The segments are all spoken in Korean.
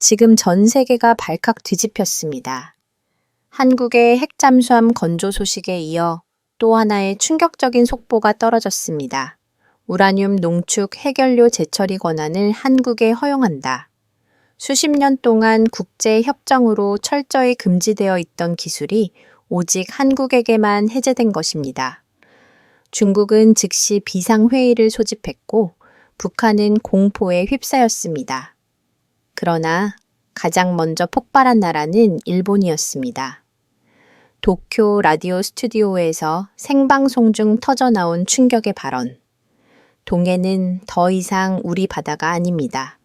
지금 전 세계가 발칵 뒤집혔습니다. 한국의 핵잠수함 건조 소식에 이어 또 하나의 충격적인 속보가 떨어졌습니다. 우라늄 농축 해결료 재처리 권한을 한국에 허용한다. 수십 년 동안 국제 협정으로 철저히 금지되어 있던 기술이 오직 한국에게만 해제된 것입니다. 중국은 즉시 비상회의를 소집했고 북한은 공포에 휩싸였습니다. 그러나 가장 먼저 폭발한 나라는 일본이었습니다. 도쿄 라디오 스튜디오에서 생방송 중 터져나온 충격의 발언. 동해는 더 이상 우리 바다가 아닙니다.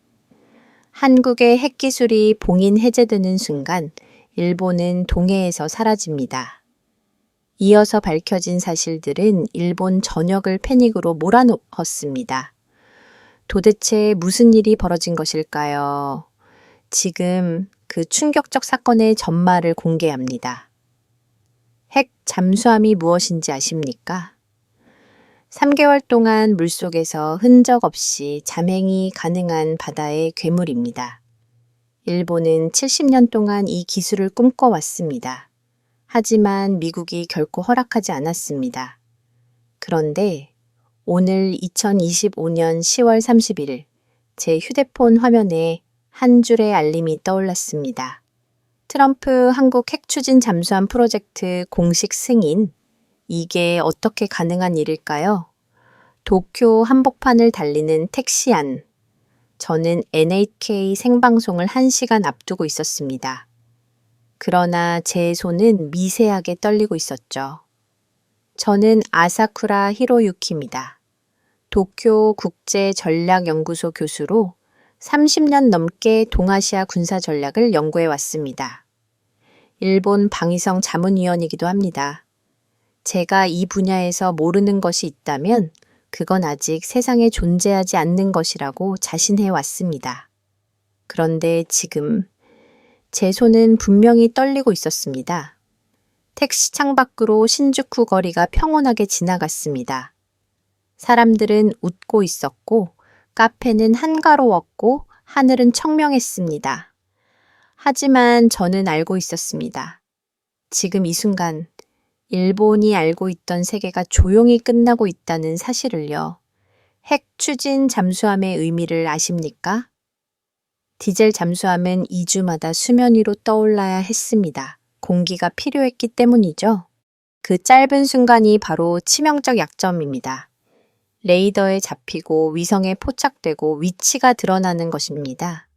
한국의 핵기술이 봉인 해제되는 순간 일본은 동해에서 사라집니다. 이어서 밝혀진 사실들은 일본 전역을 패닉으로 몰아넣었습니다. 도대체 무슨 일이 벌어진 것일까요? 지금 그 충격적 사건의 전말을 공개합니다. 핵 잠수함이 무엇인지 아십니까? 3개월 동안 물속에서 흔적 없이 잠행이 가능한 바다의 괴물입니다. 일본은 70년 동안 이 기술을 꿈꿔왔습니다. 하지만 미국이 결코 허락하지 않았습니다. 그런데 오늘 2025년 10월 31일 제 휴대폰 화면에 한 줄의 알림이 떠올랐습니다. 트럼프 한국 핵추진 잠수함 프로젝트 공식 승인. 이게 어떻게 가능한 일일까요? 도쿄 한복판을 달리는 택시 안. 저는 NHK 생방송을 1시간 앞두고 있었습니다. 그러나 제 손은 미세하게 떨리고 있었죠. 저는 아사쿠라 히로유키입니다. 도쿄 국제전략연구소 교수로 30년 넘게 동아시아 군사 전략을 연구해 왔습니다. 일본 방위성 자문위원이기도 합니다. 제가 이 분야에서 모르는 것이 있다면 그건 아직 세상에 존재하지 않는 것이라고 자신해 왔습니다. 그런데 지금 제 손은 분명히 떨리고 있었습니다. 택시 창밖으로 신주쿠 거리가 평온하게 지나갔습니다. 사람들은 웃고 있었고 카페는 한가로웠고 하늘은 청명했습니다. 하지만 저는 알고 있었습니다. 지금 이 순간 일본이 알고 있던 세계가 조용히 끝나고 있다는 사실을요. 핵 추진 잠수함의 의미를 아십니까? 디젤 잠수함은 2주마다 수면 위로 떠올라야 했습니다. 공기가 필요했기 때문이죠. 그 짧은 순간이 바로 치명적 약점입니다. 레이더에 잡히고 위성에 포착되고 위치가 드러나는 것입니다.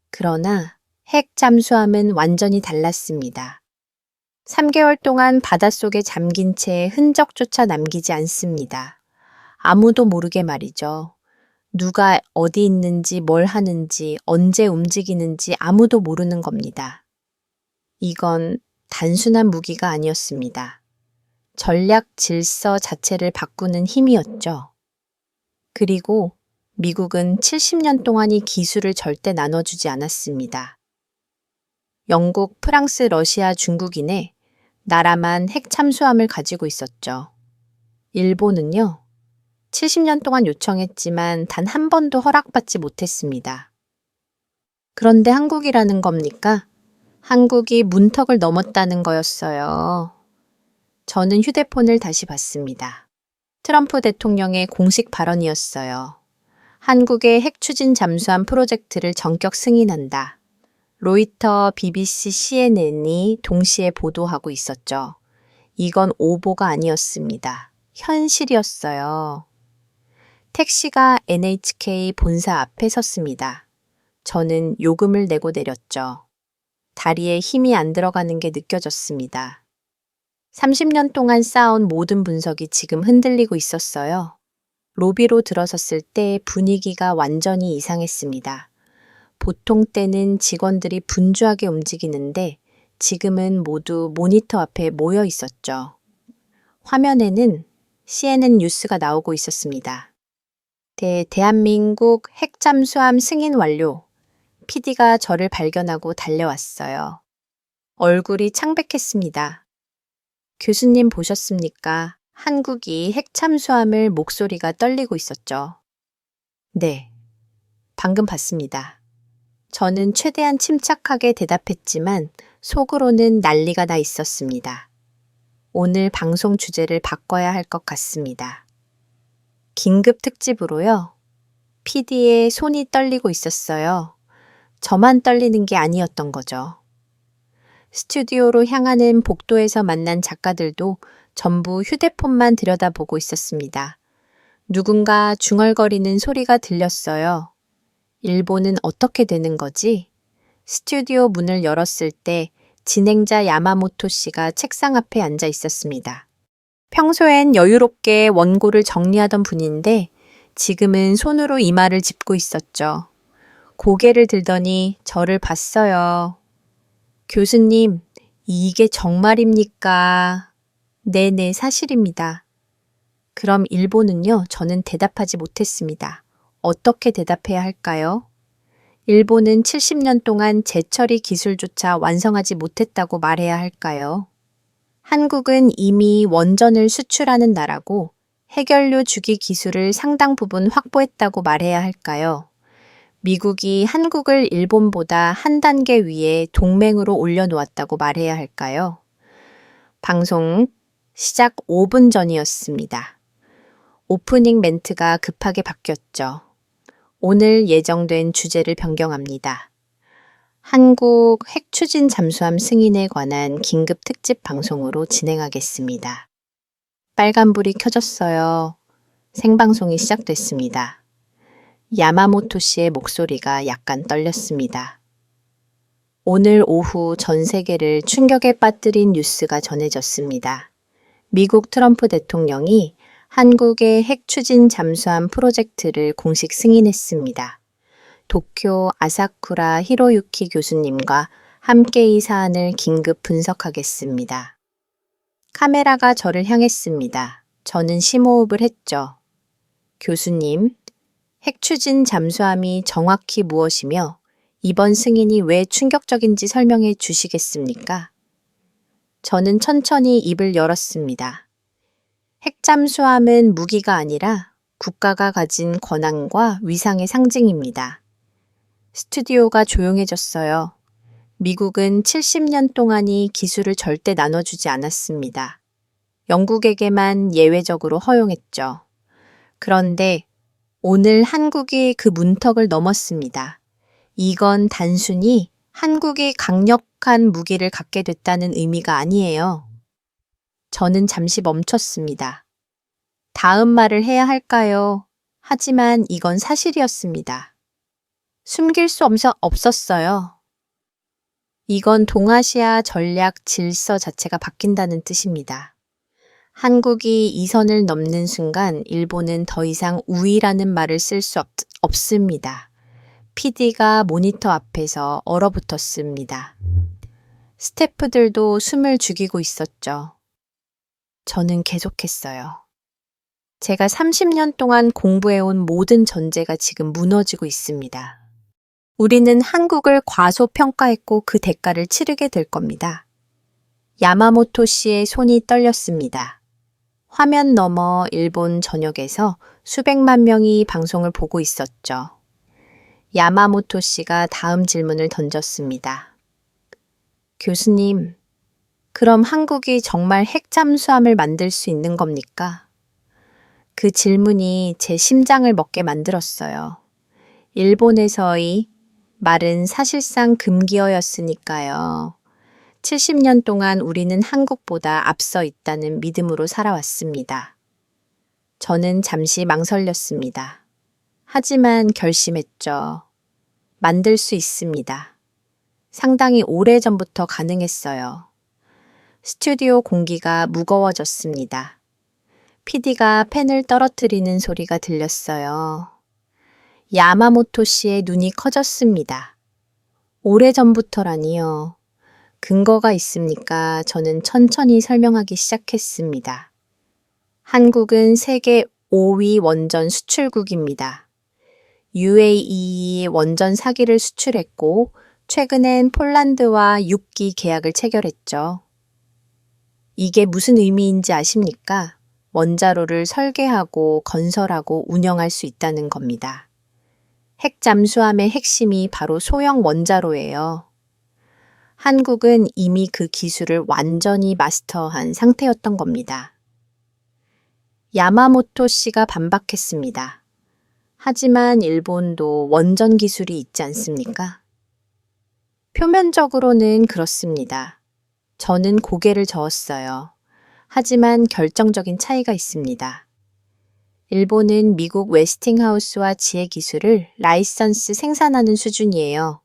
그러나 핵 잠수함은 완전히 달랐습니다. 3개월 동안 바닷속에 잠긴 채 흔적조차 남기지 않습니다. 아무도 모르게 말이죠. 누가 어디 있는지 뭘 하는지 언제 움직이는지 아무도 모르는 겁니다. 이건 단순한 무기가 아니었습니다. 전략 질서 자체를 바꾸는 힘이었죠. 그리고 미국은 70년 동안 이 기술을 절대 나눠주지 않았습니다. 영국, 프랑스, 러시아, 중국인의 나라만 핵 잠수함을 가지고 있었죠. 일본은요, 70년 동안 요청했지만 단 한 번도 허락받지 못했습니다. 그런데 한국이라는 겁니까? 한국이 문턱을 넘었다는 거였어요. 저는 휴대폰을 다시 봤습니다. 트럼프 대통령의 공식 발언이었어요. 한국의 핵 추진 잠수함 프로젝트를 전격 승인한다. 로이터, BBC, CNN이 동시에 보도하고 있었죠. 이건 오보가 아니었습니다. 현실이었어요. 택시가 NHK 본사 앞에 섰습니다. 저는 요금을 내고 내렸죠. 다리에 힘이 안 들어가는 게 느껴졌습니다. 30년 동안 쌓아온 모든 분석이 지금 흔들리고 있었어요. 로비로 들어섰을 때 분위기가 완전히 이상했습니다. 보통 때는 직원들이 분주하게 움직이는데 지금은 모두 모니터 앞에 모여 있었죠. 화면에는 CNN 뉴스가 나오고 있었습니다. 대한민국 핵잠수함 승인 완료. PD가 저를 발견하고 달려왔어요. 얼굴이 창백했습니다. 교수님 보셨습니까? 한국이 핵잠수함을 목소리가 떨리고 있었죠. 네, 방금 봤습니다. 저는 최대한 침착하게 대답했지만 속으로는 난리가 나 있었습니다. 오늘 방송 주제를 바꿔야 할 것 같습니다. 긴급 특집으로요. PD의 손이 떨리고 있었어요. 저만 떨리는 게 아니었던 거죠. 스튜디오로 향하는 복도에서 만난 작가들도 전부 휴대폰만 들여다보고 있었습니다. 누군가 중얼거리는 소리가 들렸어요. 일본은 어떻게 되는 거지? 스튜디오 문을 열었을 때 진행자 야마모토 씨가 책상 앞에 앉아 있었습니다. 평소엔 여유롭게 원고를 정리하던 분인데 지금은 손으로 이마를 짚고 있었죠. 고개를 들더니 저를 봤어요. 교수님, 이게 정말입니까? 네네, 사실입니다. 그럼 일본은요? 저는 대답하지 못했습니다. 어떻게 대답해야 할까요? 일본은 70년 동안 재처리 기술조차 완성하지 못했다고 말해야 할까요? 한국은 이미 원전을 수출하는 나라고 해결료 주기 기술을 상당 부분 확보했다고 말해야 할까요? 미국이 한국을 일본보다 한 단계 위에 동맹으로 올려놓았다고 말해야 할까요? 방송 시작 5분 전이었습니다. 오프닝 멘트가 급하게 바뀌었죠. 오늘 예정된 주제를 변경합니다. 한국 핵추진 잠수함 승인에 관한 긴급 특집 방송으로 진행하겠습니다. 빨간불이 켜졌어요. 생방송이 시작됐습니다. 야마모토 씨의 목소리가 약간 떨렸습니다. 오늘 오후 전 세계를 충격에 빠뜨린 뉴스가 전해졌습니다. 미국 트럼프 대통령이 한국의 핵추진 잠수함 프로젝트를 공식 승인했습니다. 도쿄 아사쿠라 히로유키 교수님과 함께 이 사안을 긴급 분석하겠습니다. 카메라가 저를 향했습니다. 저는 심호흡을 했죠. 교수님, 핵추진 잠수함이 정확히 무엇이며 이번 승인이 왜 충격적인지 설명해 주시겠습니까? 저는 천천히 입을 열었습니다. 핵잠수함은 무기가 아니라 국가가 가진 권한과 위상의 상징입니다. 스튜디오가 조용해졌어요. 미국은 70년 동안이 기술을 절대 나눠주지 않았습니다. 영국에게만 예외적으로 허용했죠. 그런데 오늘 한국이 그 문턱을 넘었습니다. 이건 단순히 한국이 강력한 무기를 갖게 됐다는 의미가 아니에요. 저는 잠시 멈췄습니다. 다음 말을 해야 할까요? 하지만 이건 사실이었습니다. 숨길 수 없었어요. 이건 동아시아 전략 질서 자체가 바뀐다는 뜻입니다. 한국이 이 선을 넘는 순간 일본은 더 이상 우위라는 말을 쓸 수 없습니다. PD가 모니터 앞에서 얼어붙었습니다. 스태프들도 숨을 죽이고 있었죠. 저는 계속했어요. 제가 30년 동안 공부해온 모든 전제가 지금 무너지고 있습니다. 우리는 한국을 과소평가했고 그 대가를 치르게 될 겁니다. 야마모토 씨의 손이 떨렸습니다. 화면 너머 일본 전역에서 수백만 명이 방송을 보고 있었죠. 야마모토 씨가 다음 질문을 던졌습니다. 교수님, 그럼 한국이 정말 핵잠수함을 만들 수 있는 겁니까? 그 질문이 제 심장을 먹게 만들었어요. 일본에서의 말은 사실상 금기어였으니까요. 70년 동안 우리는 한국보다 앞서 있다는 믿음으로 살아왔습니다. 저는 잠시 망설였습니다. 하지만 결심했죠. 만들 수 있습니다. 상당히 오래전부터 가능했어요. 스튜디오 공기가 무거워졌습니다. PD가 펜을 떨어뜨리는 소리가 들렸어요. 야마모토 씨의 눈이 커졌습니다. 오래전부터라니요. 근거가 있습니까? 저는 천천히 설명하기 시작했습니다. 한국은 세계 5위 원전 수출국입니다. UAE 원전 4기를 수출했고 최근엔 폴란드와 6기 계약을 체결했죠. 이게 무슨 의미인지 핵 잠수함의 핵심이 바로 소형 원자로예요. 한국은 이미 그 기술을 완전히 마스터한 상태였던 겁니다. 야마모토 씨가 반박했습니다. 하지만 일본도 원전 기술이 있지 않습니까? 표면적으로는 그렇습니다. 저는 고개를 저었어요. 하지만 결정적인 차이가 있습니다. 일본은 미국 웨스팅하우스와 지혜 기술을 라이선스 생산하는 수준이에요.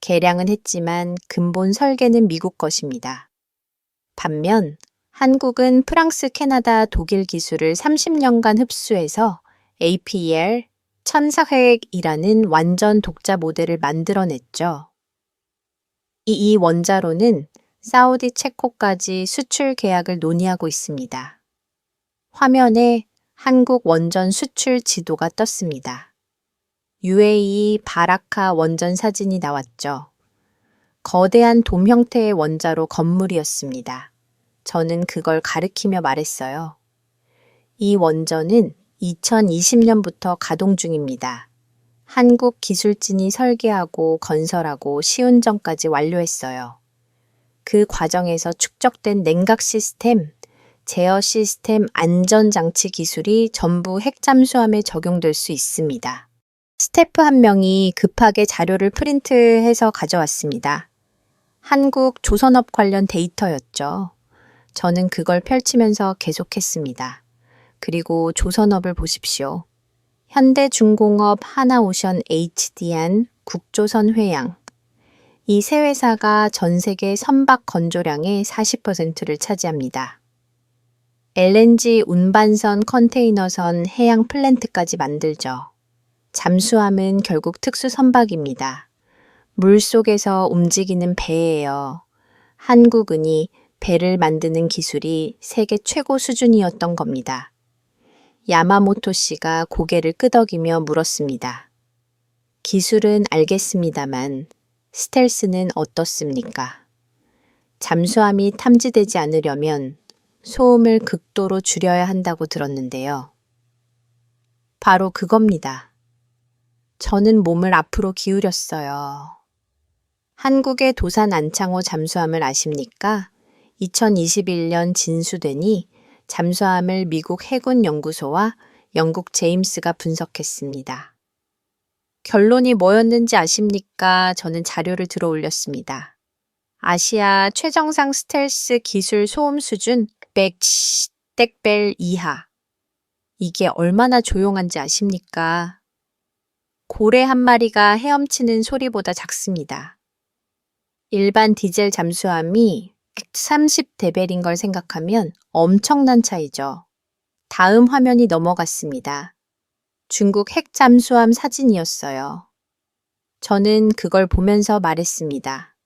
개량은 했지만 근본 설계는 미국 것입니다. 반면 한국은 프랑스, 캐나다, 독일 기술을 30년간 흡수해서 APL 1400이라는 완전 독자 모델을 만들어냈죠. 이 원자로는 사우디 체코까지 수출 계약을 논의하고 있습니다. 화면에 한국 원전 수출 지도가 떴습니다. UAE 바라카 원전 사진이 나왔죠. 거대한 돔 형태의 원자로 건물이었습니다. 저는 그걸 가리키며 말했어요. 이 원전은 2020년부터 가동 중입니다. 한국 기술진이 설계하고 건설하고 시운전까지 완료했어요. 그 과정에서 축적된 냉각 시스템, 제어 시스템, 안전장치 기술이 전부 핵잠수함에 적용될 수 있습니다. 스태프 한 명이 급하게 자료를 프린트해서 가져왔습니다. 한국 조선업 관련 데이터였죠. 저는 그걸 펼치면서 계속했습니다. 그리고 조선업을 보십시오. 현대중공업, 하나오션, HD안, 국조선회양. 이 세 회사가 전 세계 선박 건조량의 40%를 차지합니다. LNG 운반선, 컨테이너선, 해양 플랜트까지 만들죠. 잠수함은 결국 특수 선박입니다. 물 속에서 움직이는 배예요. 한국은이 배를 만드는 기술이 세계 최고 수준이었던 겁니다. 야마모토 씨가 고개를 끄덕이며 물었습니다. 기술은 알겠습니다만 스텔스는 어떻습니까? 잠수함이 탐지되지 않으려면 소음을 극도로 줄여야 한다고 들었는데요. 바로 그겁니다. 저는 몸을 앞으로 기울였어요. 한국의 도산 안창호 잠수함을 아십니까? 2021년 진수되니 잠수함을 미국 해군 연구소와 영국 제임스가 분석했습니다. 결론이 뭐였는지 아십니까? 저는 자료를 들어 올렸습니다. 아시아 최정상 스텔스 기술 소음 수준 100덱벨 이하. 이게 얼마나 조용한지 아십니까? 고래 한 마리가 헤엄치는 소리보다 작습니다. 일반 디젤 잠수함이 130데벨인 걸 생각하면 엄청난 차이죠. 다음 화면이 넘어갔습니다. 중국 핵잠수함 사진이었어요. 저는 그걸 보면서 말했습니다.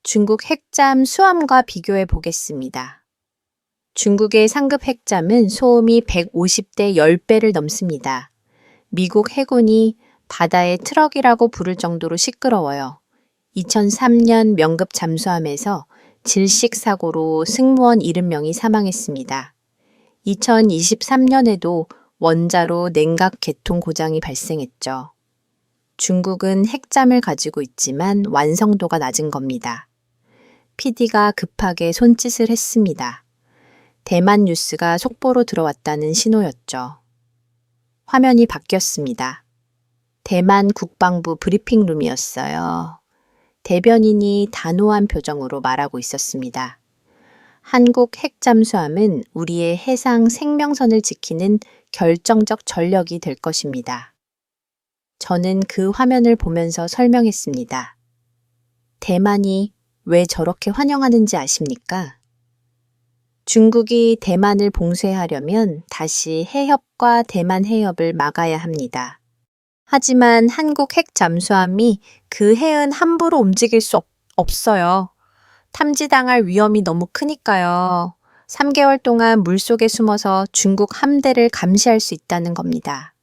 중국 핵잠수함과 비교해 보겠습니다. 중국의 상급 핵잠은 소음이 150대 10배를 넘습니다. 미국 해군이 바다의 트럭이라고 부를 정도로 시끄러워요. 2003년 명급 잠수함에서 질식 사고로 승무원 70명이 사망했습니다. 2023년에도 원자로 냉각 개통 고장이 발생했죠. 중국은 핵잠을 가지고 있지만 완성도가 낮은 겁니다. PD가 급하게 손짓을 했습니다. 대만 뉴스가 속보로 들어왔다는 신호였죠. 화면이 바뀌었습니다. 대만 국방부 브리핑룸이었어요. 대변인이 단호한 표정으로 말하고 있었습니다. 한국 핵잠수함은 우리의 해상 생명선을 지키는 결정적 전력이 될 것입니다. 저는 그 화면을 보면서 설명했습니다. 대만이 왜 저렇게 환영하는지 아십니까? 중국이 대만을 봉쇄하려면 다시 해협과 대만 해협을 막아야 합니다. 하지만 한국 핵 잠수함이 그 해은 함부로 움직일 수 없어요. 탐지당할 위험이 너무 크니까요. 3개월 동안 물속에 숨어서 중국 함대를 감시할 수 있다는 겁니다.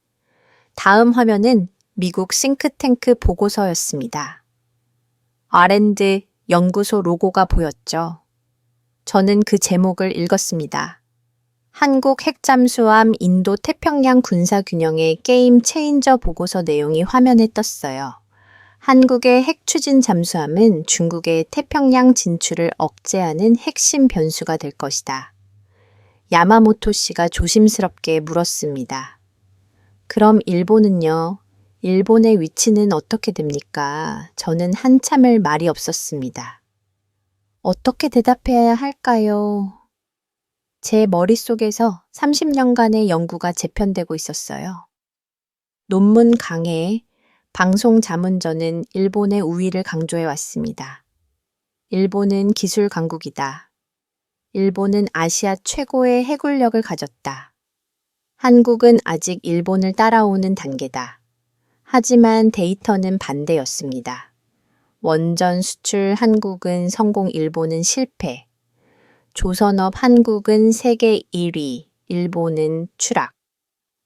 다음 화면은 미국 싱크탱크 보고서였습니다. 아랜드 연구소 로고가 보였죠. 저는 그 제목을 읽었습니다. 한국 핵잠수함 인도 태평양 군사균형의 게임 체인저 보고서 내용이 화면에 떴어요. 한국의 핵추진 잠수함은 중국의 태평양 진출을 억제하는 핵심 변수가 될 것이다. 야마모토 씨가 조심스럽게 물었습니다. 그럼 일본은요? 일본의 위치는 어떻게 됩니까? 저는 한참을 말이 없었습니다. 어떻게 대답해야 할까요? 제 머릿속에서 30년간의 연구가 재편되고 있었어요. 논문 강해, 방송 자문전은 일본의 우위를 강조해 왔습니다. 일본은 기술 강국이다. 일본은 아시아 최고의 해군력을 가졌다. 한국은 아직 일본을 따라오는 단계다. 하지만 데이터는 반대였습니다. 원전 수출 한국은 성공, 일본은 실패. 조선업 한국은 세계 1위, 일본은 추락.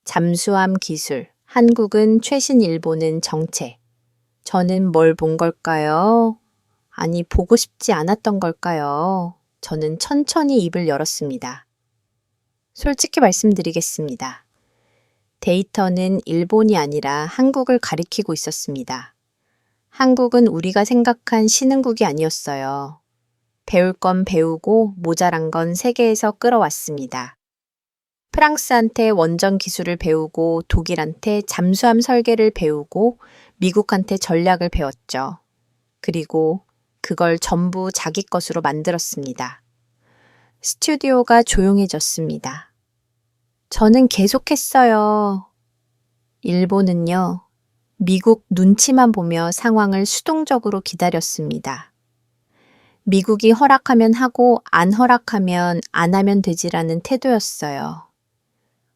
잠수함 기술, 한국은 최신, 일본은 정체. 저는 뭘 본 걸까요? 아니, 보고 싶지 않았던 걸까요? 저는 천천히 입을 열었습니다. 솔직히 말씀드리겠습니다. 데이터는 일본이 아니라 한국을 가리키고 있었습니다. 한국은 우리가 생각한 신흥국이 아니었어요. 배울 건 배우고 모자란 건 세계에서 끌어왔습니다. 프랑스한테 원전 기술을 배우고 독일한테 잠수함 설계를 배우고 미국한테 전략을 배웠죠. 그리고 그걸 전부 자기 것으로 만들었습니다. 스튜디오가 조용해졌습니다. 저는 계속했어요. 일본은요, 미국 눈치만 보며 상황을 수동적으로 기다렸습니다. 미국이 허락하면 하고 안 허락하면 안 하면 되지라는 태도였어요.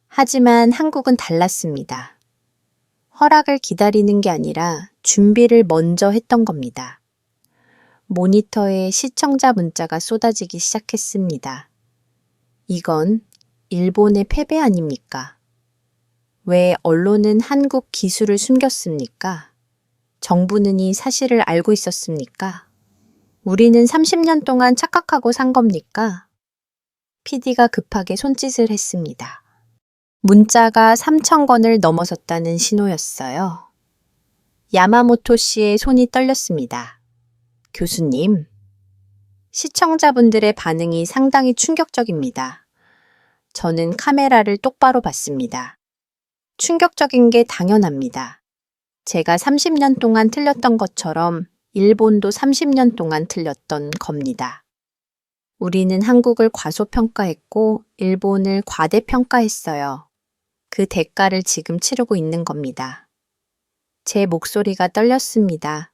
하지만 한국은 달랐습니다. 허락을 기다리는 게 아니라 준비를 먼저 했던 겁니다. 모니터에 시청자 문자가 쏟아지기 시작했습니다. 이건 일본의 패배 아닙니까? 왜 언론은 한국 기술을 숨겼습니까? 정부는 이 사실을 알고 있었습니까? 우리는 30년 동안 착각하고 산 겁니까? PD가 급하게 손짓을 했습니다. 문자가 3,000건을 넘어섰다는 신호였어요. 야마모토 씨의 손이 떨렸습니다. 교수님, 시청자분들의 반응이 상당히 충격적입니다. 저는 카메라를 똑바로 봤습니다. 충격적인 게 당연합니다. 제가 30년 동안 틀렸던 것처럼 일본도 30년 동안 틀렸던 겁니다. 우리는 한국을 과소평가했고 일본을 과대평가했어요. 그 대가를 지금 치르고 있는 겁니다. 제 목소리가 떨렸습니다.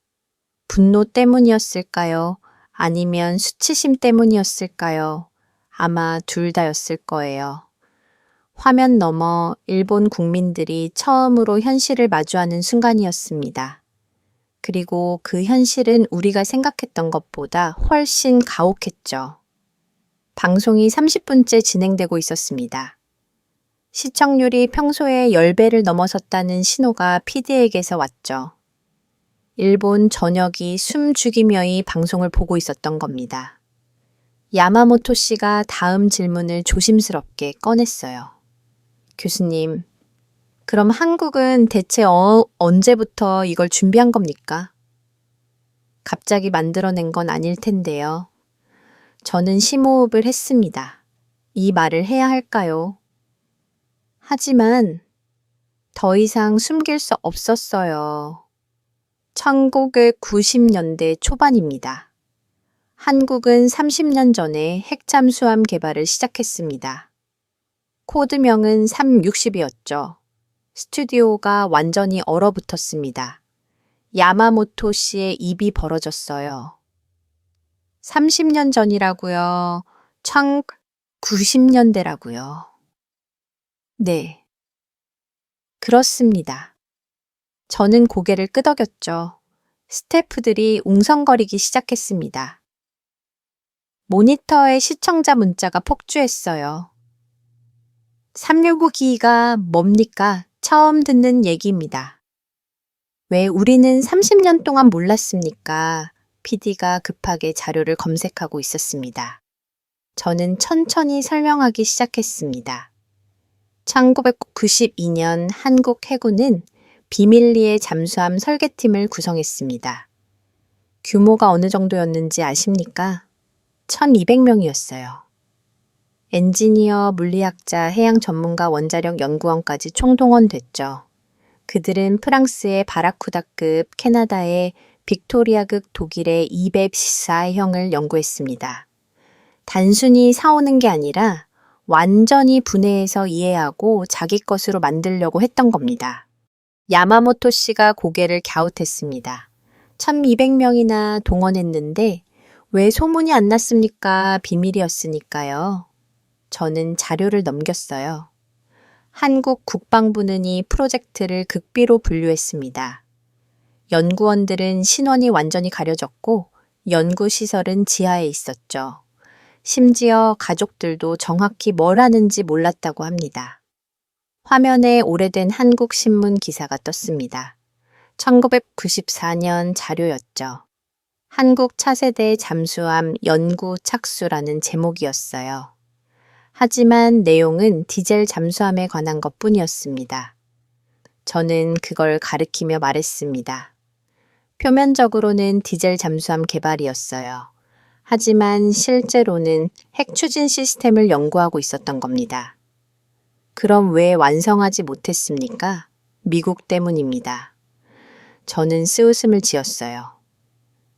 분노 때문이었을까요? 아니면 수치심 때문이었을까요? 아마 둘 다였을 거예요. 화면 너머 일본 국민들이 처음으로 현실을 마주하는 순간이었습니다. 그리고 그 현실은 우리가 생각했던 것보다 훨씬 가혹했죠. 방송이 30분째 진행되고 있었습니다. 시청률이 평소의 10배를 넘어섰다는 신호가 PD에게서 왔죠. 일본 전역이 숨죽이며이 방송을 보고 있었던 겁니다. 야마모토 씨가 다음 질문을 조심스럽게 꺼냈어요. 교수님, 그럼 한국은 대체 언제부터 이걸 준비한 겁니까? 갑자기 만들어낸 건 아닐 텐데요. 저는 심호흡을 했습니다. 이 말을 해야 할까요? 하지만 더 이상 숨길 수 없었어요. 1990년대 초반입니다. 한국은 30년 전에 핵잠수함 개발을 시작했습니다. 코드명은 360이었죠. 스튜디오가 완전히 얼어붙었습니다. 야마모토 씨의 입이 벌어졌어요. 30년 전이라고요. 1990년대라고요. 네. 그렇습니다. 저는 고개를 끄덕였죠. 스태프들이 웅성거리기 시작했습니다. 모니터에 시청자 문자가 폭주했어요. 365기가 뭡니까? 처음 듣는 얘기입니다. 왜 우리는 30년 동안 몰랐습니까? PD가 급하게 자료를 검색하고 있었습니다. 저는 천천히 설명하기 시작했습니다. 1992년 한국 해군은 비밀리에 잠수함 설계팀을 구성했습니다. 규모가 어느 정도였는지 아십니까? 1200명이었어요. 엔지니어, 물리학자, 해양 전문가, 원자력 연구원까지 총동원됐죠. 그들은 프랑스의 바라쿠다급, 캐나다의 빅토리아급, 독일의 이베14형을 연구했습니다. 단순히 사오는 게 아니라 완전히 분해해서 이해하고 자기 것으로 만들려고 했던 겁니다. 야마모토 씨가 고개를 갸웃했습니다. 1200명이나 동원했는데 왜 소문이 안 났습니까? 비밀이었으니까요. 저는 자료를 넘겼어요. 한국 국방부는 이 프로젝트를 극비로 분류했습니다. 연구원들은 신원이 완전히 가려졌고 연구시설은 지하에 있었죠. 심지어 가족들도 정확히 뭘 하는지 몰랐다고 합니다. 화면에 오래된 한국 신문 기사가 떴습니다. 1994년 자료였죠. 한국 차세대 잠수함 연구 착수라는 제목이었어요. 하지만 내용은 디젤 잠수함에 관한 것뿐이었습니다. 저는 그걸 가리키며 말했습니다. 표면적으로는 디젤 잠수함 개발이었어요. 하지만 실제로는 핵 추진 시스템을 연구하고 있었던 겁니다. 그럼 왜 완성하지 못했습니까? 미국 때문입니다. 저는 쓰웃음을 지었어요.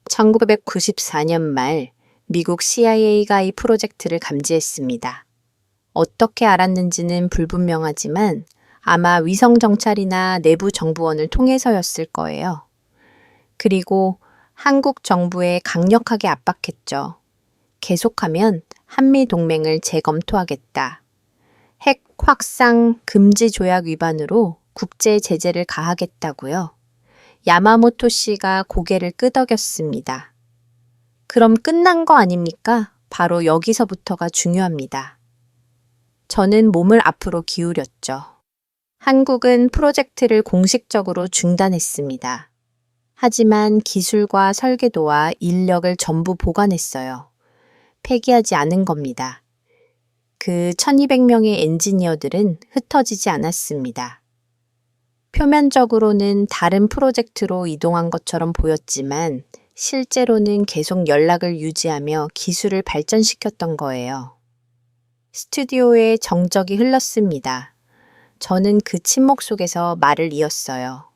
1994년 말 미국 CIA가 이 프로젝트를 감지했습니다. 어떻게 알았는지는 불분명하지만 아마 위성 정찰이나 내부 정부원을 통해서였을 거예요. 그리고 한국 정부에 강력하게 압박했죠. 계속하면 한미 동맹을 재검토하겠다. 핵 확산 금지 조약 위반으로 국제 제재를 가하겠다고요. 야마모토 씨가 고개를 끄덕였습니다. 그럼 끝난 거 아닙니까? 바로 여기서부터가 중요합니다. 저는 몸을 앞으로 기울였죠. 한국은 프로젝트를 공식적으로 중단했습니다. 하지만 기술과 설계도와 인력을 전부 보관했어요. 폐기하지 않은 겁니다. 그 1200명의 엔지니어들은 흩어지지 않았습니다. 표면적으로는 다른 프로젝트로 이동한 것처럼 보였지만 실제로는 계속 연락을 유지하며 기술을 발전시켰던 거예요. 스튜디오에 정적이 흘렀습니다. 저는 그 침묵 속에서 말을 이었어요.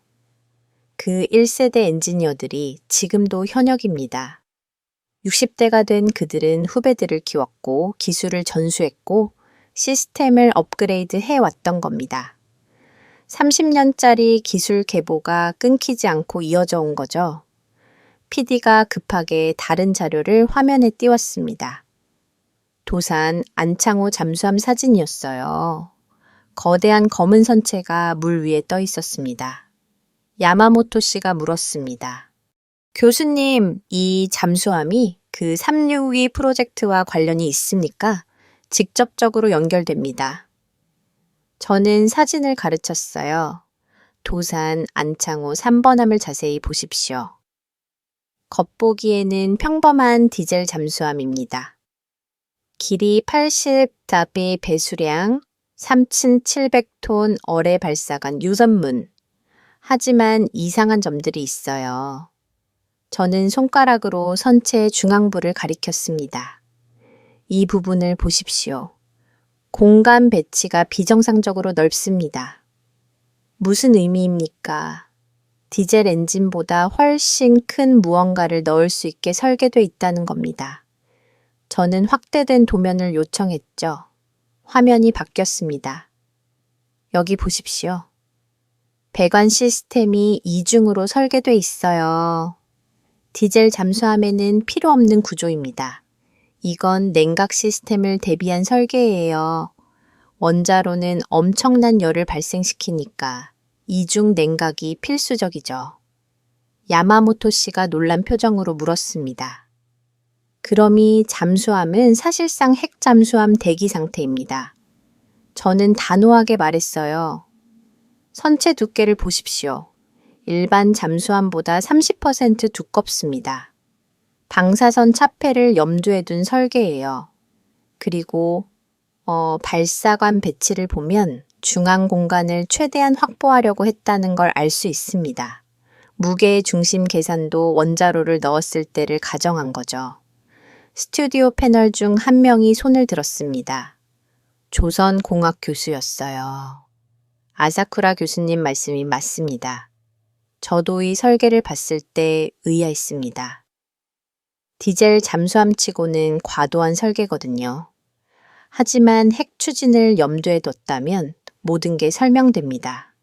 그 1세대 엔지니어들이 지금도 현역입니다. 60대가 된 그들은 후배들을 키웠고 기술을 전수했고 시스템을 업그레이드 해왔던 겁니다. 30년짜리 기술 계보가 끊기지 않고 이어져 온 거죠. PD가 급하게 다른 자료를 화면에 띄웠습니다. 도산 안창호 잠수함 사진이었어요. 거대한 검은 선체가 물 위에 떠 있었습니다. 야마모토 씨가 물었습니다. 교수님, 이 잠수함이 그 362 프로젝트와 관련이 있습니까? 직접적으로 연결됩니다. 저는 사진을 가르쳤어요. 도산 안창호 3번함을 자세히 보십시오. 겉보기에는 평범한 디젤 잠수함입니다. 길이 80답의 배수량, 3,700톤 어뢰 발사관 유선문. 하지만 이상한 점들이 있어요. 저는 손가락으로 선체 중앙부를 가리켰습니다. 이 부분을 보십시오. 공간 배치가 비정상적으로 넓습니다. 무슨 의미입니까? 디젤 엔진보다 훨씬 큰 무언가를 넣을 수 있게 설계되어 있다는 겁니다. 저는 확대된 도면을 요청했죠. 화면이 바뀌었습니다. 여기 보십시오. 배관 시스템이 이중으로 설계되어 있어요. 디젤 잠수함에는 필요 없는 구조입니다. 이건 냉각 시스템을 대비한 설계예요. 원자로는 엄청난 열을 발생시키니까 이중 냉각이 필수적이죠. 야마모토 씨가 놀란 표정으로 물었습니다. 그럼 이 잠수함은 사실상 핵 잠수함 대기 상태입니다. 저는 단호하게 말했어요. 선체 두께를 보십시오. 일반 잠수함보다 30% 두껍습니다. 방사선 차폐를 염두에 둔 설계예요. 그리고 발사관 배치를 보면 중앙 공간을 최대한 확보하려고 했다는 걸 알 수 있습니다. 무게의 중심 계산도 원자로를 넣었을 때를 가정한 거죠. 스튜디오 패널 중 한 명이 손을 들었습니다. 조선공학 교수였어요. 아사쿠라 교수님 말씀이 맞습니다. 저도 이 설계를 봤을 때 의아했습니다. 디젤 잠수함치고는 과도한 설계거든요. 하지만 핵 추진을 염두에 뒀다면 모든 게 설명됩니다.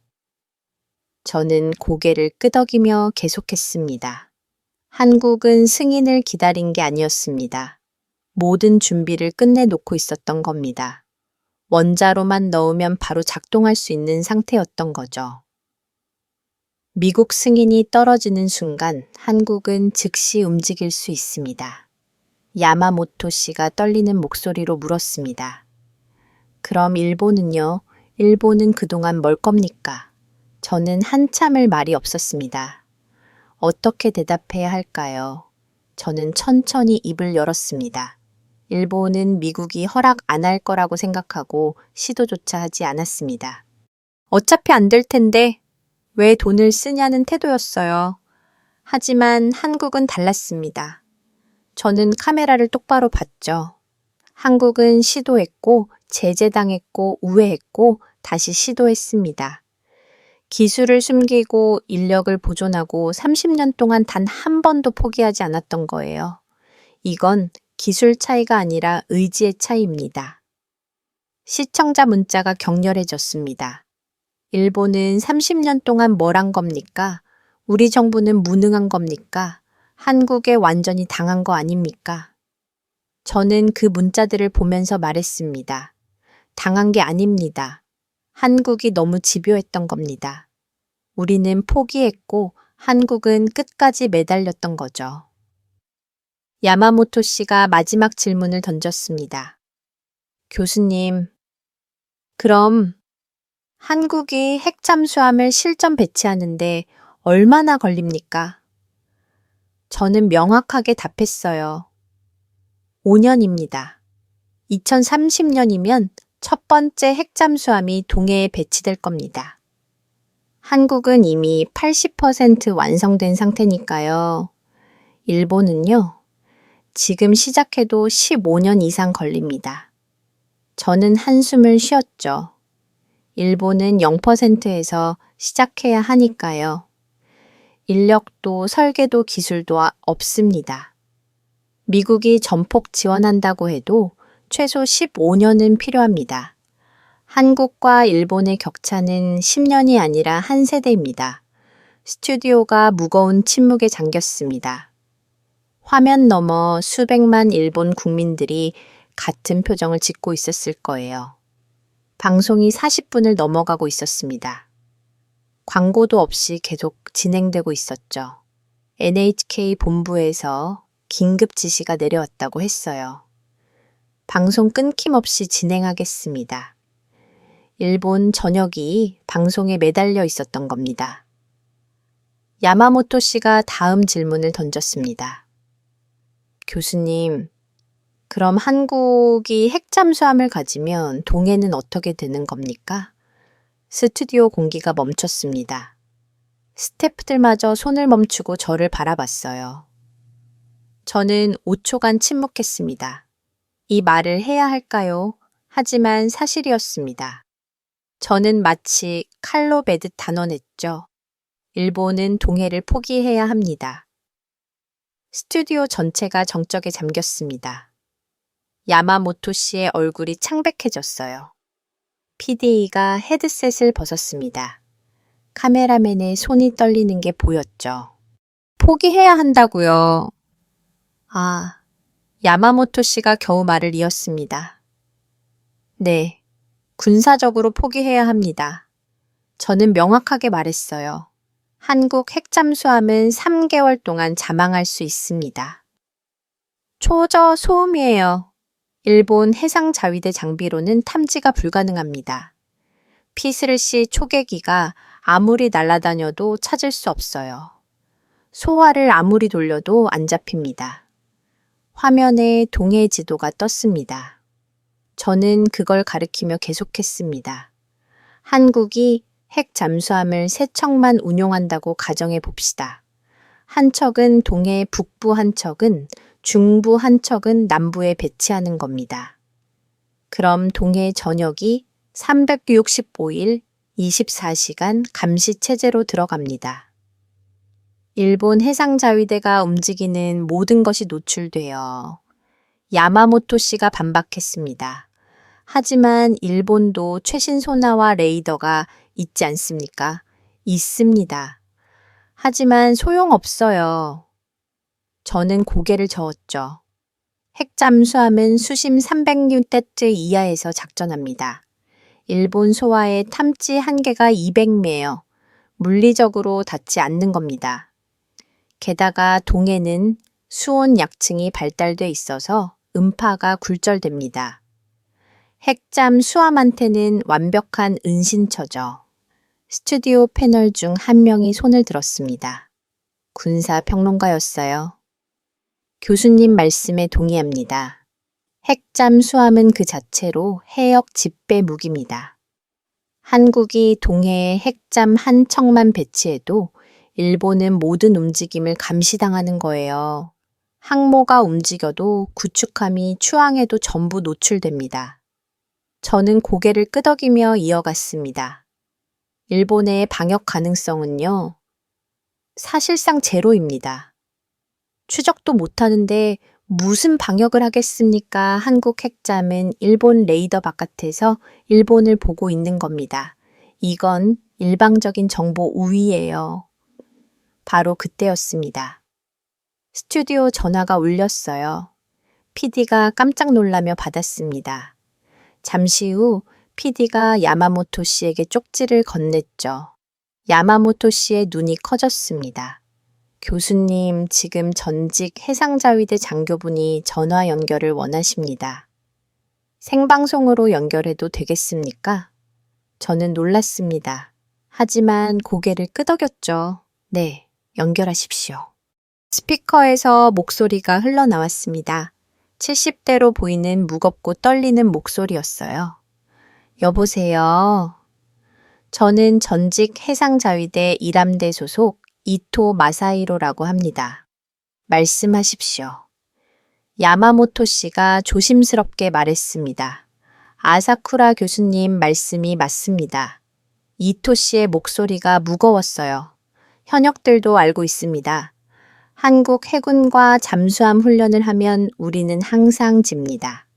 저는 고개를 끄덕이며 계속했습니다. 한국은 승인을 기다린 게 아니었습니다. 모든 준비를 끝내놓고 있었던 겁니다. 원자로만 넣으면 바로 작동할 수 있는 상태였던 거죠. 미국 승인이 떨어지는 순간 한국은 즉시 움직일 수 있습니다. 야마모토 씨가 떨리는 목소리로 물었습니다. 그럼 일본은요? 일본은 그동안 뭘 겁니까? 저는 한참을 말이 없었습니다. 어떻게 대답해야 할까요? 저는 천천히 입을 열었습니다. 일본은 미국이 허락 안 할 거라고 생각하고 시도조차 하지 않았습니다. 어차피 안 될 텐데 왜 돈을 쓰냐는 태도였어요. 하지만 한국은 달랐습니다. 저는 카메라를 똑바로 봤죠. 한국은 시도했고 제재당했고 우회했고 다시 시도했습니다. 기술을 숨기고 인력을 보존하고 30년 동안 단 한 번도 포기하지 않았던 거예요. 이건 기술 차이가 아니라 의지의 차이입니다. 시청자 문자가 격렬해졌습니다. 일본은 30년 동안 뭘 한 겁니까? 우리 정부는 무능한 겁니까? 한국에 완전히 당한 거 아닙니까? 저는 그 문자들을 보면서 말했습니다. 당한 게 아닙니다. 한국이 너무 집요했던 겁니다. 우리는 포기했고 한국은 끝까지 매달렸던 거죠. 야마모토 씨가 마지막 질문을 던졌습니다. 교수님, 그럼 한국이 핵잠수함을 실전 배치하는데 얼마나 걸립니까? 저는 명확하게 답했어요. 5년입니다. 2030년이면 첫 번째 핵잠수함이 동해에 배치될 겁니다. 한국은 이미 80% 완성된 상태니까요. 일본은요, 지금 시작해도 15년 이상 걸립니다. 저는 한숨을 쉬었죠. 일본은 0%에서 시작해야 하니까요. 인력도 설계도 기술도 없습니다. 미국이 전폭 지원한다고 해도 최소 15년은 필요합니다. 한국과 일본의 격차는 10년이 아니라 한 세대입니다. 스튜디오가 무거운 침묵에 잠겼습니다. 화면 너머 수백만 일본 국민들이 같은 표정을 짓고 있었을 거예요. 방송이 40분을 넘어가고 있었습니다. 광고도 없이 계속 진행되고 있었죠. NHK 본부에서 긴급 지시가 내려왔다고 했어요. 방송 끊김없이 진행하겠습니다. 일본 전역이 방송에 매달려 있었던 겁니다. 야마모토 씨가 다음 질문을 던졌습니다. 교수님, 그럼 한국이 핵잠수함을 가지면 동해는 어떻게 되는 겁니까? 스튜디오 공기가 멈췄습니다. 스태프들마저 손을 멈추고 저를 바라봤어요. 저는 5초간 침묵했습니다. 이 말을 해야 할까요? 하지만 사실이었습니다. 저는 마치 칼로 베듯 단언했죠. 일본은 동해를 포기해야 합니다. 스튜디오 전체가 정적에 잠겼습니다. 야마모토 씨의 얼굴이 창백해졌어요. PD가 헤드셋을 벗었습니다. 카메라맨의 손이 떨리는 게 보였죠. 포기해야 한다고요. 야마모토 씨가 겨우 말을 이었습니다. 네, 군사적으로 포기해야 합니다. 저는 명확하게 말했어요. 한국 핵잠수함은 3개월 동안 자망할 수 있습니다. 초저 소음이에요. 일본 해상자위대 장비로는 탐지가 불가능합니다. P3C 초계기가 아무리 날아다녀도 찾을 수 없어요. 소화를 아무리 돌려도 안 잡힙니다. 화면에 동해 지도가 떴습니다. 저는 그걸 가리키며 계속했습니다. 한국이 핵 잠수함을 3척만 운용한다고 가정해 봅시다. 한 척은 동해 북부, 한 척은 중부, 한 척은 남부에 배치하는 겁니다. 그럼 동해 전역이 365일 24시간 감시 체제로 들어갑니다. 일본 해상자위대가 움직이는 모든 것이 노출되어 야마모토 씨가 반박했습니다. 하지만 일본도 최신 소나와 레이더가 있지 않습니까? 있습니다. 하지만 소용없어요. 저는 고개를 저었죠. 핵잠수함은 수심 300뉴테트 이하에서 작전합니다. 일본 소화의 탐지 한계가 200매여 물리적으로 닿지 않는 겁니다. 게다가 동해는 수온 약층이 발달돼 있어서 음파가 굴절됩니다. 핵잠 수함한테는 완벽한 은신처죠. 스튜디오 패널 중 한 명이 손을 들었습니다. 군사평론가였어요. 교수님 말씀에 동의합니다. 핵잠 수함은 그 자체로 해역 집배 무기입니다. 한국이 동해에 핵잠 한 척만 배치해도 일본은 모든 움직임을 감시당하는 거예요. 항모가 움직여도 구축함이 추앙에도 전부 노출됩니다. 저는 고개를 끄덕이며 이어갔습니다. 일본의 방역 가능성은요, 사실상 제로입니다. 추적도 못하는데 무슨 방역을 하겠습니까? 한국 핵잠은 일본 레이더 바깥에서 일본을 보고 있는 겁니다. 이건 일방적인 정보 우위예요. 바로 그때였습니다. 스튜디오 전화가 울렸어요. PD가 깜짝 놀라며 받았습니다. 잠시 후 PD가 야마모토 씨에게 쪽지를 건넸죠. 야마모토 씨의 눈이 커졌습니다. 교수님, 지금 전직 해상자위대 장교분이 전화 연결을 원하십니다. 생방송으로 연결해도 되겠습니까? 저는 놀랐습니다. 하지만 고개를 끄덕였죠. 네, 연결하십시오. 스피커에서 목소리가 흘러나왔습니다. 70대로 보이는 무겁고 떨리는 목소리였어요. 여보세요. 저는 전직 해상자위대 1함대 소속 이토 마사히로라고 합니다. 말씀하십시오. 야마모토 씨가 조심스럽게 말했습니다. 아사쿠라 교수님 말씀이 맞습니다. 이토 씨의 목소리가 무거웠어요. 현역들도 알고 있습니다. 한국 해군과 잠수함 훈련을 하면 우리는 항상 집니다.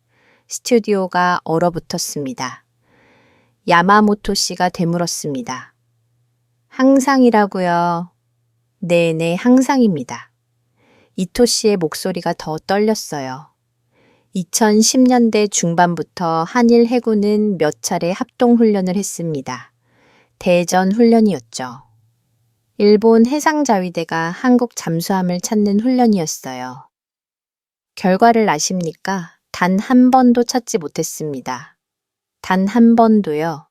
스튜디오가 얼어붙었습니다. 야마모토 씨가 되물었습니다. 항상이라고요. 네네, 항상입니다. 이토 씨의 목소리가 더 떨렸어요. 2010년대 중반부터 한일 해군은 몇 차례 합동훈련을 했습니다. 대전 훈련이었죠. 일본 해상자위대가 한국 잠수함을 찾는 훈련이었어요. 결과를 아십니까? 단 한 번도 찾지 못했습니다. 단 한 번도요?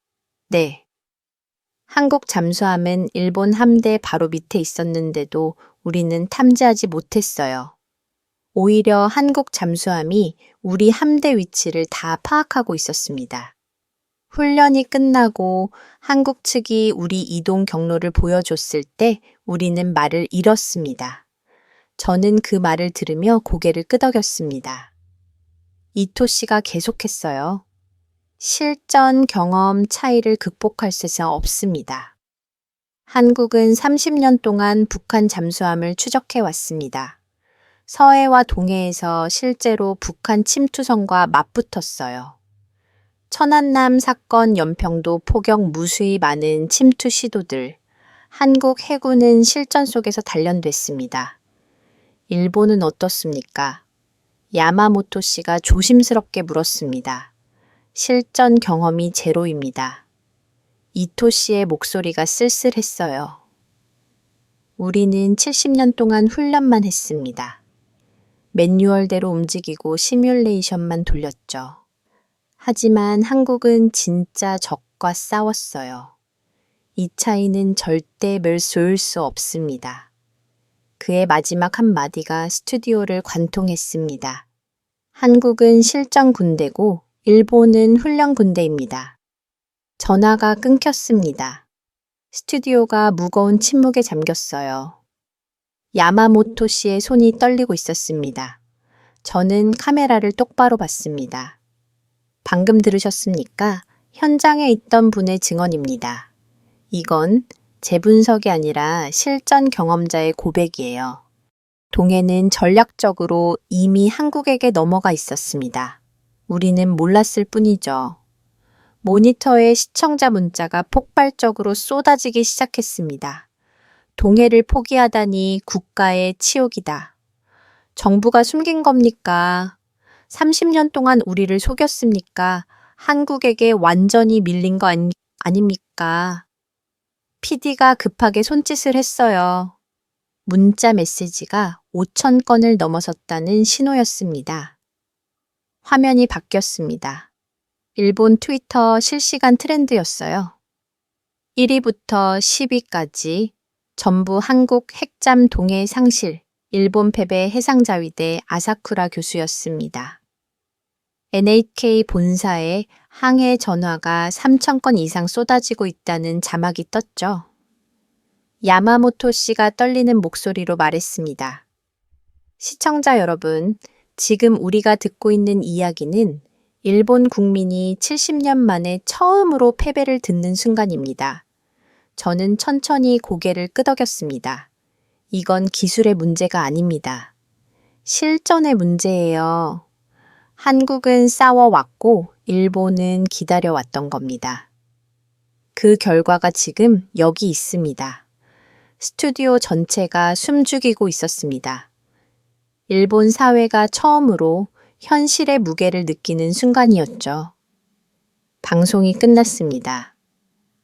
네. 한국 잠수함은 일본 함대 바로 밑에 있었는데도 우리는 탐지하지 못했어요. 오히려 한국 잠수함이 우리 함대 위치를 다 파악하고 있었습니다. 훈련이 끝나고 한국 측이 우리 이동 경로를 보여줬을 때 우리는 말을 잃었습니다. 저는 그 말을 들으며 고개를 끄덕였습니다. 이토 씨가 계속했어요. 실전 경험 차이를 극복할 수는 없습니다. 한국은 30년 동안 북한 잠수함을 추적해 왔습니다. 서해와 동해에서 실제로 북한 침투선과 맞붙었어요. 천안남 사건 연평도 포격 무수히 많은 침투 시도들, 한국 해군은 실전 속에서 단련됐습니다. 일본은 어떻습니까? 야마모토 씨가 조심스럽게 물었습니다. 실전 경험이 제로입니다. 이토 씨의 목소리가 쓸쓸했어요. 우리는 70년 동안 훈련만 했습니다. 매뉴얼대로 움직이고 시뮬레이션만 돌렸죠. 하지만 한국은 진짜 적과 싸웠어요. 이 차이는 절대 멸소일 수 없습니다. 그의 마지막 한마디가 스튜디오를 관통했습니다. 한국은 실전 군대고 일본은 훈련 군대입니다. 전화가 끊겼습니다. 스튜디오가 무거운 침묵에 잠겼어요. 야마모토 씨의 손이 떨리고 있었습니다. 저는 카메라를 똑바로 봤습니다. 방금 들으셨습니까? 현장에 있던 분의 증언입니다. 이건 재분석이 아니라 실전 경험자의 고백이에요. 동해는 전략적으로 이미 한국에게 넘어가 있었습니다. 우리는 몰랐을 뿐이죠. 모니터에 시청자 문자가 폭발적으로 쏟아지기 시작했습니다. 동해를 포기하다니 국가의 치욕이다. 정부가 숨긴 겁니까? 30년 동안 우리를 속였습니까? 한국에게 완전히 밀린 거 아닙니까? PD가 급하게 손짓을 했어요. 문자 메시지가 5천 건을 넘어섰다는 신호였습니다. 화면이 바뀌었습니다. 일본 트위터 실시간 트렌드였어요. 1위부터 10위까지 전부 한국 핵잠 동해 상실, 일본 패배 해상자위대 아사쿠라 교수였습니다. NHK 본사에 항해 전화가 3천 건 이상 쏟아지고 있다는 자막이 떴죠. 야마모토 씨가 떨리는 목소리로 말했습니다. 시청자 여러분, 지금 우리가 듣고 있는 이야기는 일본 국민이 70년 만에 처음으로 패배를 듣는 순간입니다. 저는 천천히 고개를 끄덕였습니다. 이건 기술의 문제가 아닙니다. 실전의 문제예요. 한국은 싸워왔고 일본은 기다려왔던 겁니다. 그 결과가 지금 여기 있습니다. 스튜디오 전체가 숨죽이고 있었습니다. 일본 사회가 처음으로 현실의 무게를 느끼는 순간이었죠. 방송이 끝났습니다.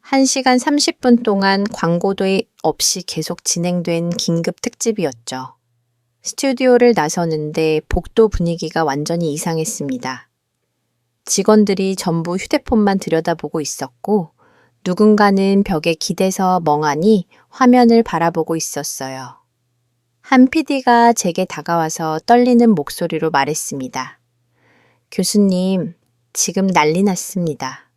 1시간 30분 동안 광고도 없이 계속 진행된 긴급 특집이었죠. 스튜디오를 나서는데 복도 분위기가 완전히 이상했습니다. 직원들이 전부 휴대폰만 들여다보고 있었고 누군가는 벽에 기대서 멍하니 화면을 바라보고 있었어요. 한 PD가 제게 다가와서 떨리는 목소리로 말했습니다. 교수님, 지금 난리 났습니다.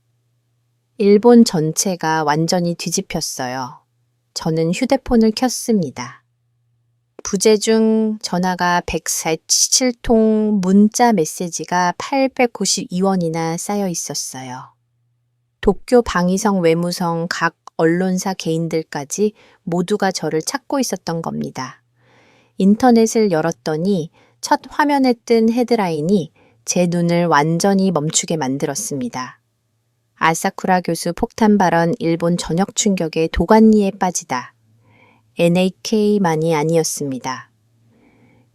일본 전체가 완전히 뒤집혔어요. 저는 휴대폰을 켰습니다. 부재 중 전화가 147통, 문자 메시지가 892원이나 쌓여 있었어요. 도쿄 방위성 외무성 각 언론사 개인들까지 모두가 저를 찾고 있었던 겁니다. 인터넷을 열었더니 첫 화면에 뜬 헤드라인이 제 눈을 완전히 멈추게 만들었습니다. 아사쿠라 교수 폭탄 발언 일본 전역 충격에 도가니에 빠지다. NHK만이 아니었습니다.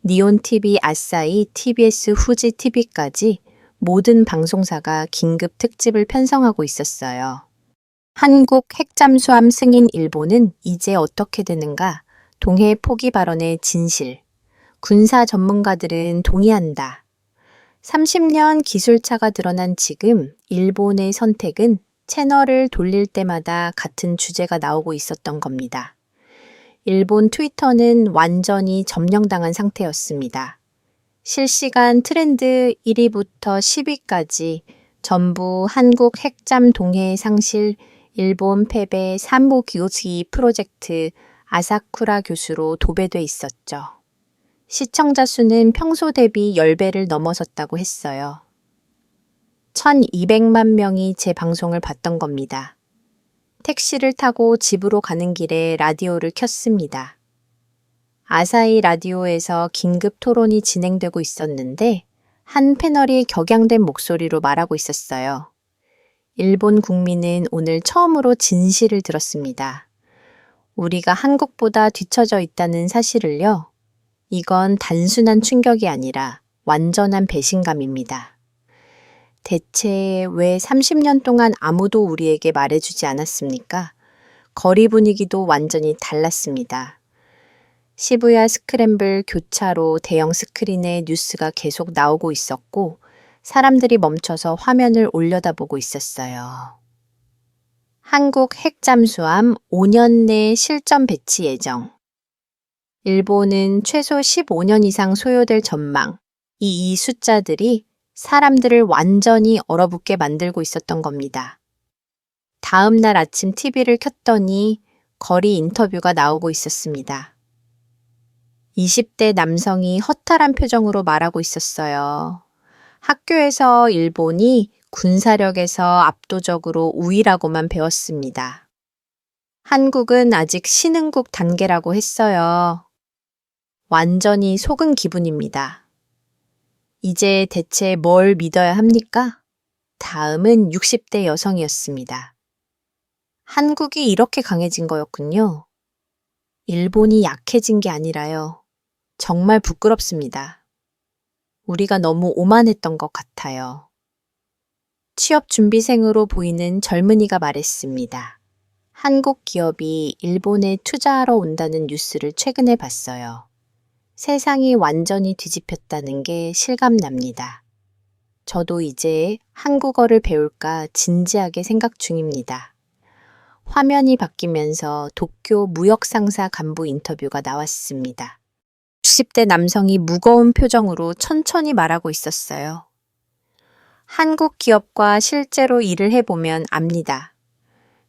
니온TV, 아사히, TBS, 후지 TV까지 모든 방송사가 긴급 특집을 편성하고 있었어요. 한국 핵잠수함 승인 일본은 이제 어떻게 되는가? 동해 포기 발언의 진실. 군사 전문가들은 동의한다. 30년 기술차가 드러난 지금 일본의 선택은 채널을 돌릴 때마다 같은 주제가 나오고 있었던 겁니다. 일본 트위터는 완전히 점령당한 상태였습니다. 실시간 트렌드 1위부터 10위까지 전부 한국 핵잠 동해 상실, 일본 패배 산모 교기 프로젝트 아사쿠라 교수로 도배돼 있었죠. 시청자 수는 평소 대비 10배를 넘어섰다고 했어요. 1200만 명이 제 방송을 봤던 겁니다. 택시를 타고 집으로 가는 길에 라디오를 켰습니다. 아사히 라디오에서 긴급 토론이 진행되고 있었는데 한 패널이 격양된 목소리로 말하고 있었어요. 일본 국민은 오늘 처음으로 진실을 들었습니다. 우리가 한국보다 뒤처져 있다는 사실을요. 이건 단순한 충격이 아니라 완전한 배신감입니다. 대체 왜 30년 동안 아무도 우리에게 말해주지 않았습니까? 거리 분위기도 완전히 달랐습니다. 시부야 스크램블 교차로 대형 스크린에 뉴스가 계속 나오고 있었고 사람들이 멈춰서 화면을 올려다보고 있었어요. 한국 핵잠수함 5년 내 실전 배치 예정. 일본은 최소 15년 이상 소요될 전망. 이 숫자들이 사람들을 완전히 얼어붙게 만들고 있었던 겁니다. 다음 날 아침 TV를 켰더니 거리 인터뷰가 나오고 있었습니다. 20대 남성이 허탈한 표정으로 말하고 있었어요. 학교에서 일본이 군사력에서 압도적으로 우위라고만 배웠습니다. 한국은 아직 신흥국 단계라고 했어요. 완전히 속은 기분입니다. 이제 대체 뭘 믿어야 합니까? 다음은 60대 여성이었습니다. 한국이 이렇게 강해진 거였군요. 일본이 약해진 게 아니라요. 정말 부끄럽습니다. 우리가 너무 오만했던 것 같아요. 취업 준비생으로 보이는 젊은이가 말했습니다. 한국 기업이 일본에 투자하러 온다는 뉴스를 최근에 봤어요. 세상이 완전히 뒤집혔다는 게 실감납니다. 저도 이제 한국어를 배울까 진지하게 생각 중입니다. 화면이 바뀌면서 도쿄 무역상사 간부 인터뷰가 나왔습니다. 60대 남성이 무거운 표정으로 천천히 말하고 있었어요. 한국 기업과 실제로 일을 해보면 압니다.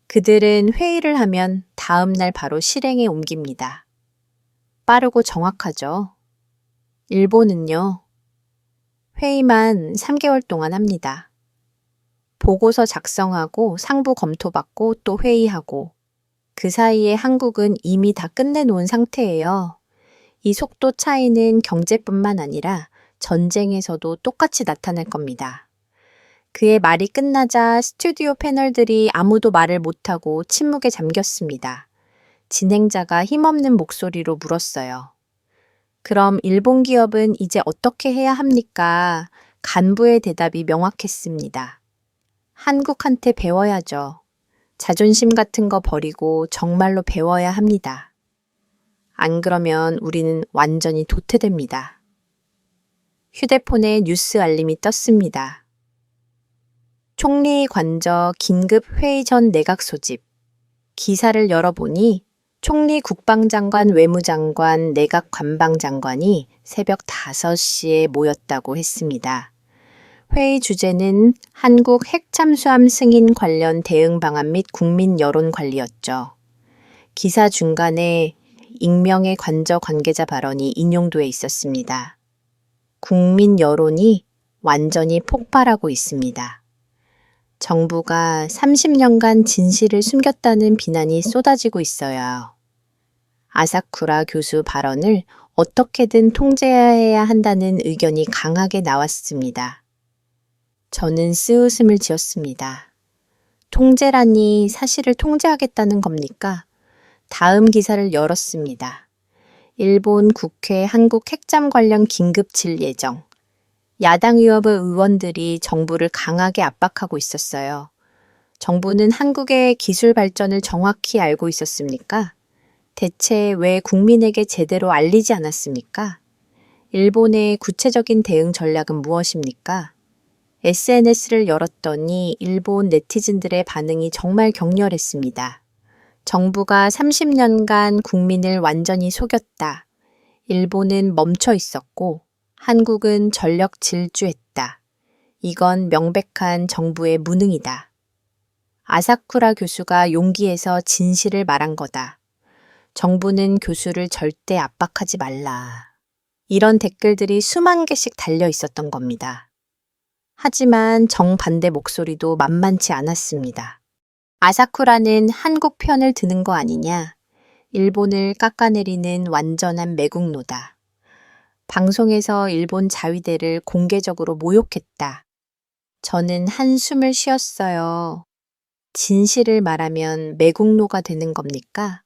그들은 회의를 하면 다음 날 바로 실행에 옮깁니다. 빠르고 정확하죠. 일본은요. 회의만 3개월 동안 합니다. 보고서 작성하고 상부 검토받고 또 회의하고 그 사이에 한국은 이미 다 끝내놓은 상태예요. 이 속도 차이는 경제뿐만 아니라 전쟁에서도 똑같이 나타날 겁니다. 그의 말이 끝나자 스튜디오 패널들이 아무도 말을 못하고 침묵에 잠겼습니다. 진행자가 힘없는 목소리로 물었어요. 그럼 일본 기업은 이제 어떻게 해야 합니까? 간부의 대답이 명확했습니다. 한국한테 배워야죠. 자존심 같은 거 버리고 정말로 배워야 합니다. 안 그러면 우리는 완전히 도태됩니다. 휴대폰에 뉴스 알림이 떴습니다. 총리 관저 긴급 회의 전 내각 소집. 기사를 열어보니 총리 국방장관 외무장관 내각 관방장관이 새벽 5시에 모였다고 했습니다. 회의 주제는 한국 핵 잠수함 승인 관련 대응 방안 및 국민 여론 관리였죠. 기사 중간에 익명의 관저 관계자 발언이 인용돼 있었습니다. 국민 여론이 완전히 폭발하고 있습니다. 정부가 30년간 진실을 숨겼다는 비난이 쏟아지고 있어요. 아사쿠라 교수 발언을 어떻게든 통제해야 한다는 의견이 강하게 나왔습니다. 저는 쓰웃음을 지었습니다. 통제라니 사실을 통제하겠다는 겁니까? 다음 기사를 열었습니다. 일본 국회 한국 핵잠 관련 긴급질 예정. 야당 의원부 의원들이 정부를 강하게 압박하고 있었어요. 정부는 한국의 기술 발전을 정확히 알고 있었습니까? 대체 왜 국민에게 제대로 알리지 않았습니까? 일본의 구체적인 대응 전략은 무엇입니까? SNS를 열었더니 일본 네티즌들의 반응이 정말 격렬했습니다. 정부가 30년간 국민을 완전히 속였다. 일본은 멈춰 있었고 한국은 전력 질주했다. 이건 명백한 정부의 무능이다. 아사쿠라 교수가 용기에서 진실을 말한 거다. 정부는 교수를 절대 압박하지 말라. 이런 댓글들이 수만 개씩 달려 있었던 겁니다. 하지만 정반대 목소리도 만만치 않았습니다. 아사쿠라는 한국 편을 드는 거 아니냐? 일본을 깎아내리는 완전한 매국노다. 방송에서 일본 자위대를 공개적으로 모욕했다. 저는 한숨을 쉬었어요. 진실을 말하면 매국노가 되는 겁니까?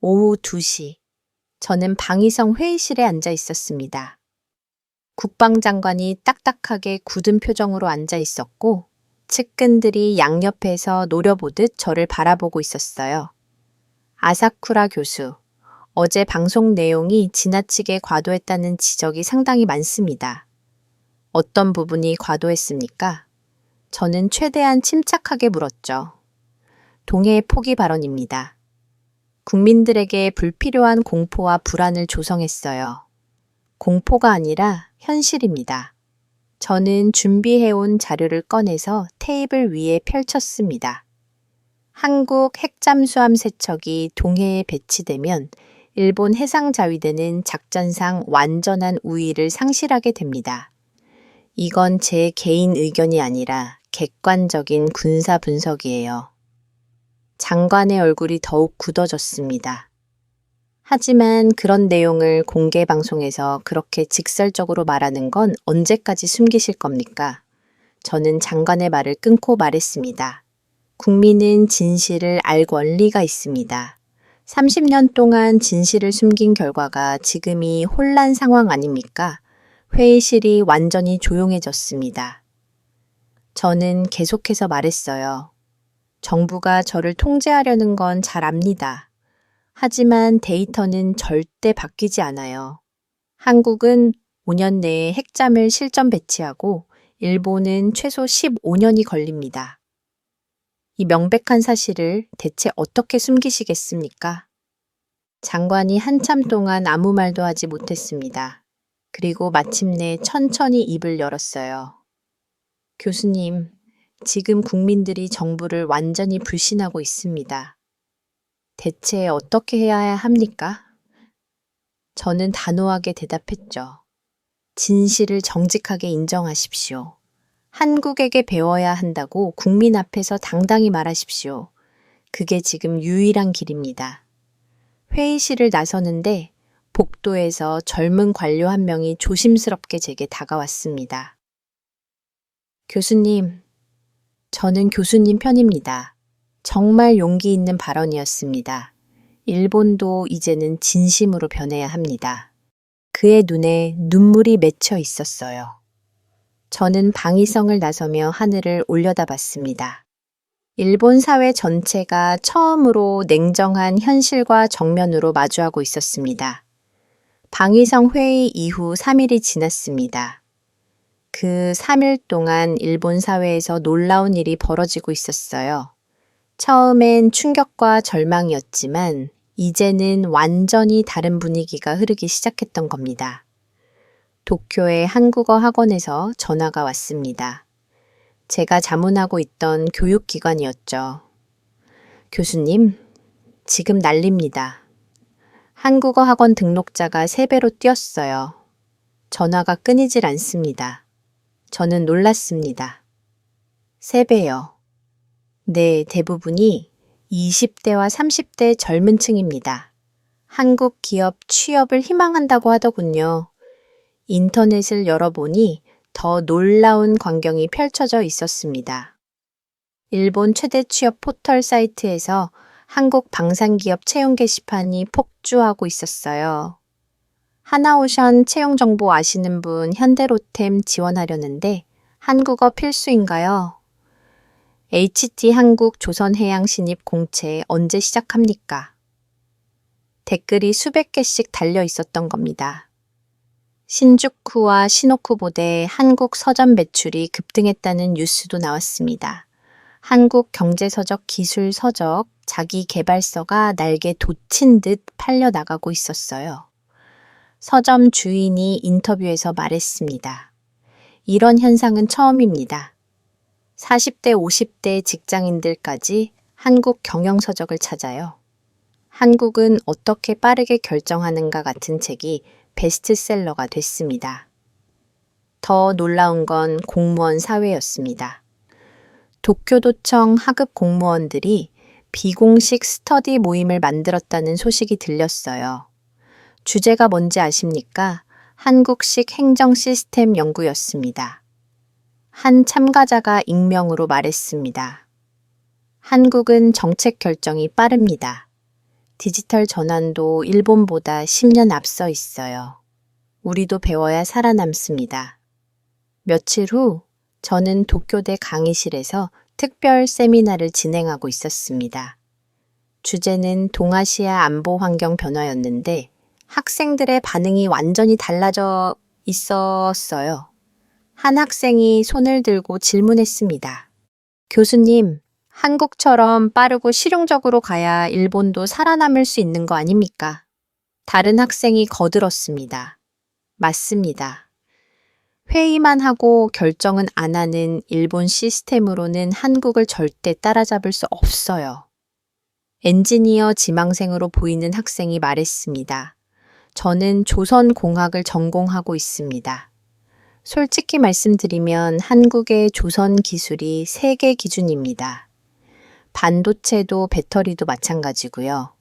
오후 2시. 저는 방위성 회의실에 앉아 있었습니다. 국방장관이 딱딱하게 굳은 표정으로 앉아 있었고 측근들이 양옆에서 노려보듯 저를 바라보고 있었어요. 아사쿠라 교수. 어제 방송 내용이 지나치게 과도했다는 지적이 상당히 많습니다. 어떤 부분이 과도했습니까? 저는 최대한 침착하게 물었죠. 동해 포기 발언입니다. 국민들에게 불필요한 공포와 불안을 조성했어요. 공포가 아니라 현실입니다. 저는 준비해온 자료를 꺼내서 테이블 위에 펼쳤습니다. 한국 핵잠수함 세척이 동해에 배치되면 일본 해상자위대는 작전상 완전한 우위를 상실하게 됩니다. 이건 제 개인 의견이 아니라 객관적인 군사 분석이에요. 장관의 얼굴이 더욱 굳어졌습니다. 하지만 그런 내용을 공개 방송에서 그렇게 직설적으로 말하는 건 언제까지 숨기실 겁니까? 저는 장관의 말을 끊고 말했습니다. 국민은 진실을 알 권리가 있습니다. 30년 동안 진실을 숨긴 결과가 지금이 혼란 상황 아닙니까? 회의실이 완전히 조용해졌습니다. 저는 계속해서 말했어요. 정부가 저를 통제하려는 건 잘 압니다. 하지만 데이터는 절대 바뀌지 않아요. 한국은 5년 내에 핵잠을 실전 배치하고 일본은 최소 15년이 걸립니다. 이 명백한 사실을 대체 어떻게 숨기시겠습니까? 장관이 한참 동안 아무 말도 하지 못했습니다. 그리고 마침내 천천히 입을 열었어요. 교수님, 지금 국민들이 정부를 완전히 불신하고 있습니다. 대체 어떻게 해야 합니까? 저는 단호하게 대답했죠. 진실을 정직하게 인정하십시오. 한국에게 배워야 한다고 국민 앞에서 당당히 말하십시오. 그게 지금 유일한 길입니다. 회의실을 나서는데 복도에서 젊은 관료 한 명이 조심스럽게 제게 다가왔습니다. 교수님, 저는 교수님 편입니다. 정말 용기 있는 발언이었습니다. 일본도 이제는 진심으로 변해야 합니다. 그의 눈에 눈물이 맺혀 있었어요. 저는 방위성을 나서며 하늘을 올려다봤습니다. 일본 사회 전체가 처음으로 냉정한 현실과 정면으로 마주하고 있었습니다. 방위성 회의 이후 3일이 지났습니다. 그 3일 동안 일본 사회에서 놀라운 일이 벌어지고 있었어요. 처음엔 충격과 절망이었지만 이제는 완전히 다른 분위기가 흐르기 시작했던 겁니다. 도쿄의 한국어 학원에서 전화가 왔습니다. 제가 자문하고 있던 교육기관이었죠. 교수님, 지금 난립니다. 한국어 학원 등록자가 3배로 뛰었어요. 전화가 끊이질 않습니다. 저는 놀랐습니다. 3배요. 네, 대부분이 20대와 30대 젊은 층입니다. 한국 기업 취업을 희망한다고 하더군요. 인터넷을 열어보니 더 놀라운 광경이 펼쳐져 있었습니다. 일본 최대 취업 포털 사이트에서 한국 방산기업 채용 게시판이 폭주하고 있었어요. 하나오션 채용 정보 아시는 분 현대로템 지원하려는데 한국어 필수인가요? HT 한국 조선해양 신입 공채 언제 시작합니까? 댓글이 수백 개씩 달려 있었던 겁니다. 신주쿠와 시노쿠보대 한국 서점 매출이 급등했다는 뉴스도 나왔습니다. 한국 경제서적 기술서적 자기 개발서가 날개 돋친 듯 팔려나가고 있었어요. 서점 주인이 인터뷰에서 말했습니다. 이런 현상은 처음입니다. 40대, 50대 직장인들까지 한국 경영서적을 찾아요. 한국은 어떻게 빠르게 결정하는가 같은 책이 베스트셀러가 됐습니다. 더 놀라운 건 공무원 사회였습니다. 도쿄도청 하급 공무원들이 비공식 스터디 모임을 만들었다는 소식이 들렸어요. 주제가 뭔지 아십니까? 한국식 행정 시스템 연구였습니다. 한 참가자가 익명으로 말했습니다. 한국은 정책 결정이 빠릅니다. 디지털 전환도 일본보다 10년 앞서 있어요. 우리도 배워야 살아남습니다. 며칠 후 저는 도쿄대 강의실에서 특별 세미나를 진행하고 있었습니다. 주제는 동아시아 안보 환경 변화였는데 학생들의 반응이 완전히 달라져 있었어요. 한 학생이 손을 들고 질문했습니다. 교수님, 한국처럼 빠르고 실용적으로 가야 일본도 살아남을 수 있는 거 아닙니까? 다른 학생이 거들었습니다. 맞습니다. 회의만 하고 결정은 안 하는 일본 시스템으로는 한국을 절대 따라잡을 수 없어요. 엔지니어 지망생으로 보이는 학생이 말했습니다. 저는 조선공학을 전공하고 있습니다. 솔직히 말씀드리면 한국의 조선 기술이 세계 기준입니다. 반도체도 배터리도 마찬가지고요.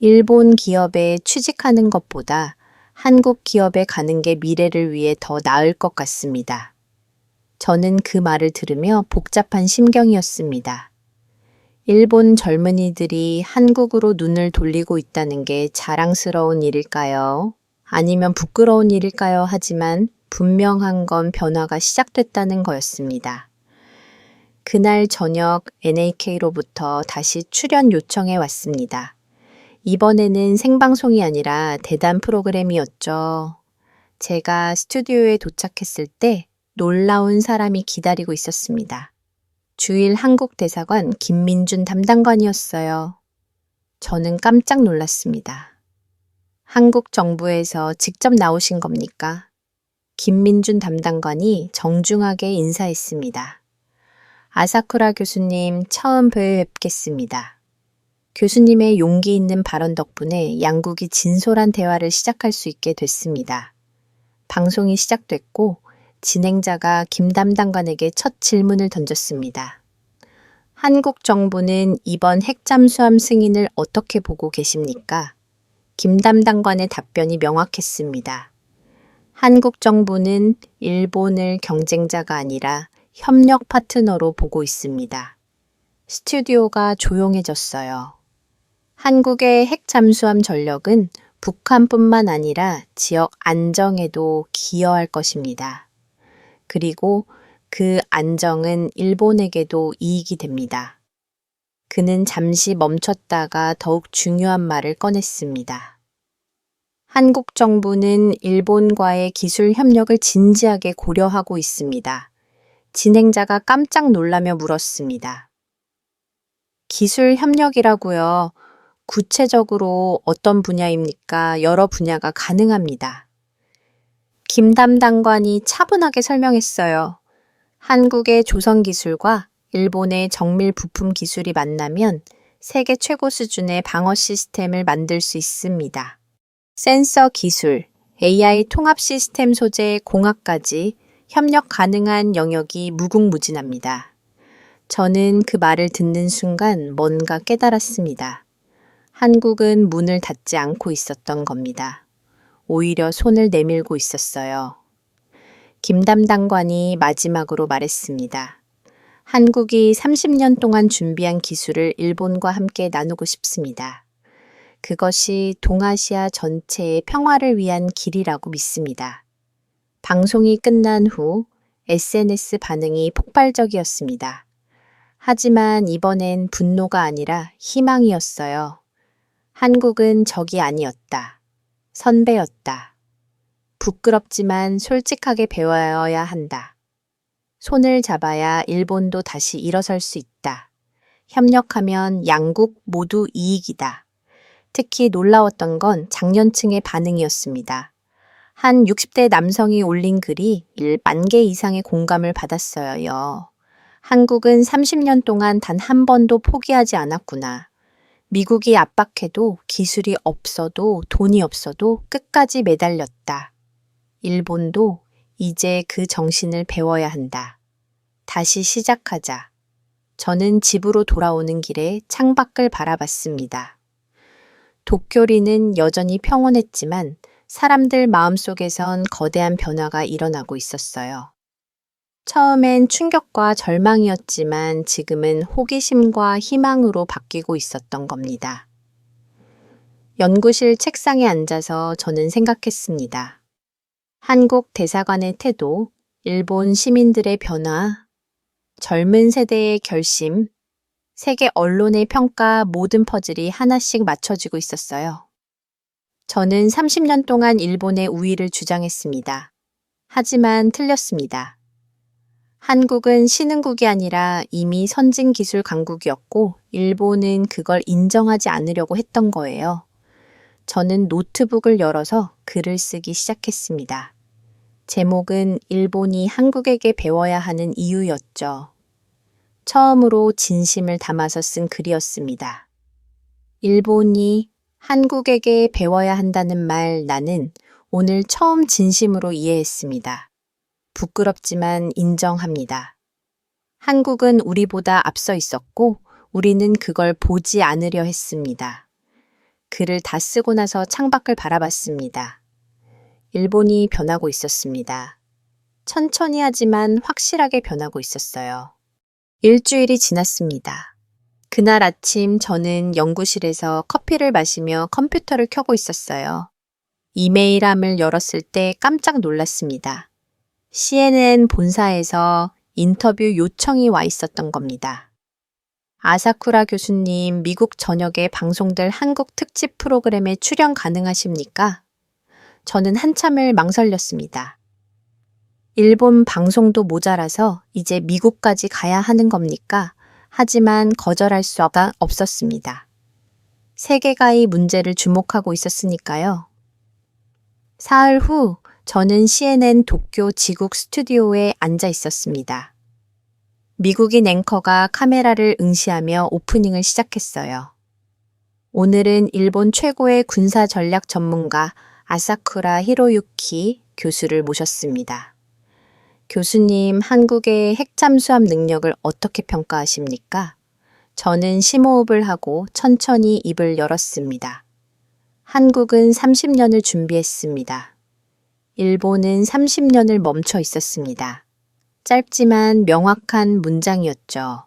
일본 기업에 취직하는 것보다 한국 기업에 가는 게 미래를 위해 더 나을 것 같습니다. 저는 그 말을 들으며 복잡한 심경이었습니다. 일본 젊은이들이 한국으로 눈을 돌리고 있다는 게 자랑스러운 일일까요? 아니면 부끄러운 일일까요? 하지만 분명한 건 변화가 시작됐다는 거였습니다. 그날 저녁 NAK로부터 다시 출연 요청해 왔습니다. 이번에는 생방송이 아니라 대담 프로그램이었죠. 제가 스튜디오에 도착했을 때 놀라운 사람이 기다리고 있었습니다. 주일 한국대사관 김민준 담당관이었어요. 저는 깜짝 놀랐습니다. 한국 정부에서 직접 나오신 겁니까? 김민준 담당관이 정중하게 인사했습니다. 아사쿠라 교수님 처음 뵙겠습니다. 교수님의 용기 있는 발언 덕분에 양국이 진솔한 대화를 시작할 수 있게 됐습니다. 방송이 시작됐고 진행자가 김 담당관에게 첫 질문을 던졌습니다. 한국 정부는 이번 핵잠수함 승인을 어떻게 보고 계십니까? 김 담당관의 답변이 명확했습니다. 한국 정부는 일본을 경쟁자가 아니라 협력 파트너로 보고 있습니다. 스튜디오가 조용해졌어요. 한국의 핵잠수함 전력은 북한뿐만 아니라 지역 안정에도 기여할 것입니다. 그리고 그 안정은 일본에게도 이익이 됩니다. 그는 잠시 멈췄다가 더욱 중요한 말을 꺼냈습니다. 한국 정부는 일본과의 기술 협력을 진지하게 고려하고 있습니다. 진행자가 깜짝 놀라며 물었습니다. 기술 협력이라고요? 구체적으로 어떤 분야입니까? 여러 분야가 가능합니다. 김 담당관이 차분하게 설명했어요. 한국의 조선 기술과 일본의 정밀 부품 기술이 만나면 세계 최고 수준의 방어 시스템을 만들 수 있습니다. 센서 기술, AI 통합 시스템 소재, 공학까지 협력 가능한 영역이 무궁무진합니다. 저는 그 말을 듣는 순간 뭔가 깨달았습니다. 한국은 문을 닫지 않고 있었던 겁니다. 오히려 손을 내밀고 있었어요. 김 담당관이 마지막으로 말했습니다. 한국이 30년 동안 준비한 기술을 일본과 함께 나누고 싶습니다. 그것이 동아시아 전체의 평화를 위한 길이라고 믿습니다. 방송이 끝난 후 SNS 반응이 폭발적이었습니다. 하지만 이번엔 분노가 아니라 희망이었어요. 한국은 적이 아니었다. 선배였다. 부끄럽지만 솔직하게 배워야 한다. 손을 잡아야 일본도 다시 일어설 수 있다. 협력하면 양국 모두 이익이다. 특히 놀라웠던 건 장년층의 반응이었습니다. 한 60대 남성이 올린 글이 1만 개 이상의 공감을 받았어요. 한국은 30년 동안 단 한 번도 포기하지 않았구나. 미국이 압박해도 기술이 없어도 돈이 없어도 끝까지 매달렸다. 일본도 이제 그 정신을 배워야 한다. 다시 시작하자. 저는 집으로 돌아오는 길에 창밖을 바라봤습니다. 도쿄리는 여전히 평온했지만 사람들 마음속에선 거대한 변화가 일어나고 있었어요. 처음엔 충격과 절망이었지만 지금은 호기심과 희망으로 바뀌고 있었던 겁니다. 연구실 책상에 앉아서 저는 생각했습니다. 한국 대사관의 태도, 일본 시민들의 변화, 젊은 세대의 결심, 세계 언론의 평가 모든 퍼즐이 하나씩 맞춰지고 있었어요. 저는 30년 동안 일본의 우위를 주장했습니다. 하지만 틀렸습니다. 한국은 신흥국이 아니라 이미 선진기술 강국이었고 일본은 그걸 인정하지 않으려고 했던 거예요. 저는 노트북을 열어서 글을 쓰기 시작했습니다. 제목은 일본이 한국에게 배워야 하는 이유였죠. 처음으로 진심을 담아서 쓴 글이었습니다. 일본이 한국에게 배워야 한다는 말 나는 오늘 처음 진심으로 이해했습니다. 부끄럽지만 인정합니다. 한국은 우리보다 앞서 있었고 우리는 그걸 보지 않으려 했습니다. 글을 다 쓰고 나서 창밖을 바라봤습니다. 일본이 변하고 있었습니다. 천천히 하지만 확실하게 변하고 있었어요. 일주일이 지났습니다. 그날 아침 저는 연구실에서 커피를 마시며 컴퓨터를 켜고 있었어요. 이메일함을 열었을 때 깜짝 놀랐습니다. CNN 본사에서 인터뷰 요청이 와 있었던 겁니다. 아사쿠라 교수님, 미국 전역에 방송될 한국 특집 프로그램에 출연 가능하십니까? 저는 한참을 망설였습니다. 일본 방송도 모자라서 이제 미국까지 가야 하는 겁니까? 하지만 거절할 수 없었습니다. 세계가 이 문제를 주목하고 있었으니까요. 사흘 후 저는 CNN 도쿄 지국 스튜디오에 앉아 있었습니다. 미국인 앵커가 카메라를 응시하며 오프닝을 시작했어요. 오늘은 일본 최고의 군사 전략 전문가 아사쿠라 히로유키 교수를 모셨습니다. 교수님, 한국의 핵잠수함 능력을 어떻게 평가하십니까? 저는 심호흡을 하고 천천히 입을 열었습니다. 한국은 30년을 준비했습니다. 일본은 30년을 멈춰 있었습니다. 짧지만 명확한 문장이었죠.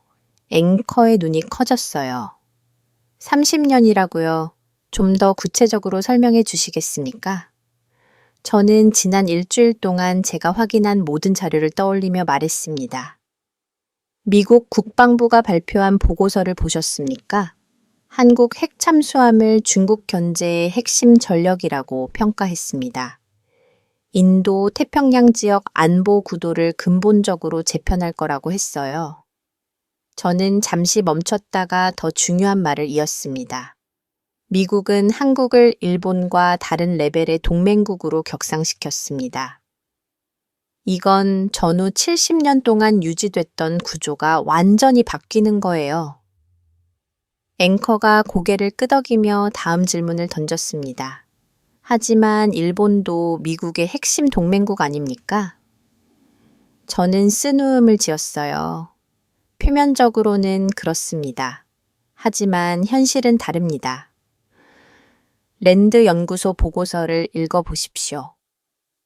앵커의 눈이 커졌어요. 30년이라고요. 좀 더 구체적으로 설명해 주시겠습니까? 저는 지난 일주일 동안 제가 확인한 모든 자료를 떠올리며 말했습니다. 미국 국방부가 발표한 보고서를 보셨습니까? 한국 핵잠수함을 중국 견제의 핵심 전력이라고 평가했습니다. 인도 태평양 지역 안보 구도를 근본적으로 재편할 거라고 했어요. 저는 잠시 멈췄다가 더 중요한 말을 이었습니다. 미국은 한국을 일본과 다른 레벨의 동맹국으로 격상시켰습니다. 이건 전후 70년 동안 유지됐던 구조가 완전히 바뀌는 거예요. 앵커가 고개를 끄덕이며 다음 질문을 던졌습니다. 하지만 일본도 미국의 핵심 동맹국 아닙니까? 저는 쓴웃음을 지었어요. 표면적으로는 그렇습니다. 하지만 현실은 다릅니다. 랜드 연구소 보고서를 읽어보십시오.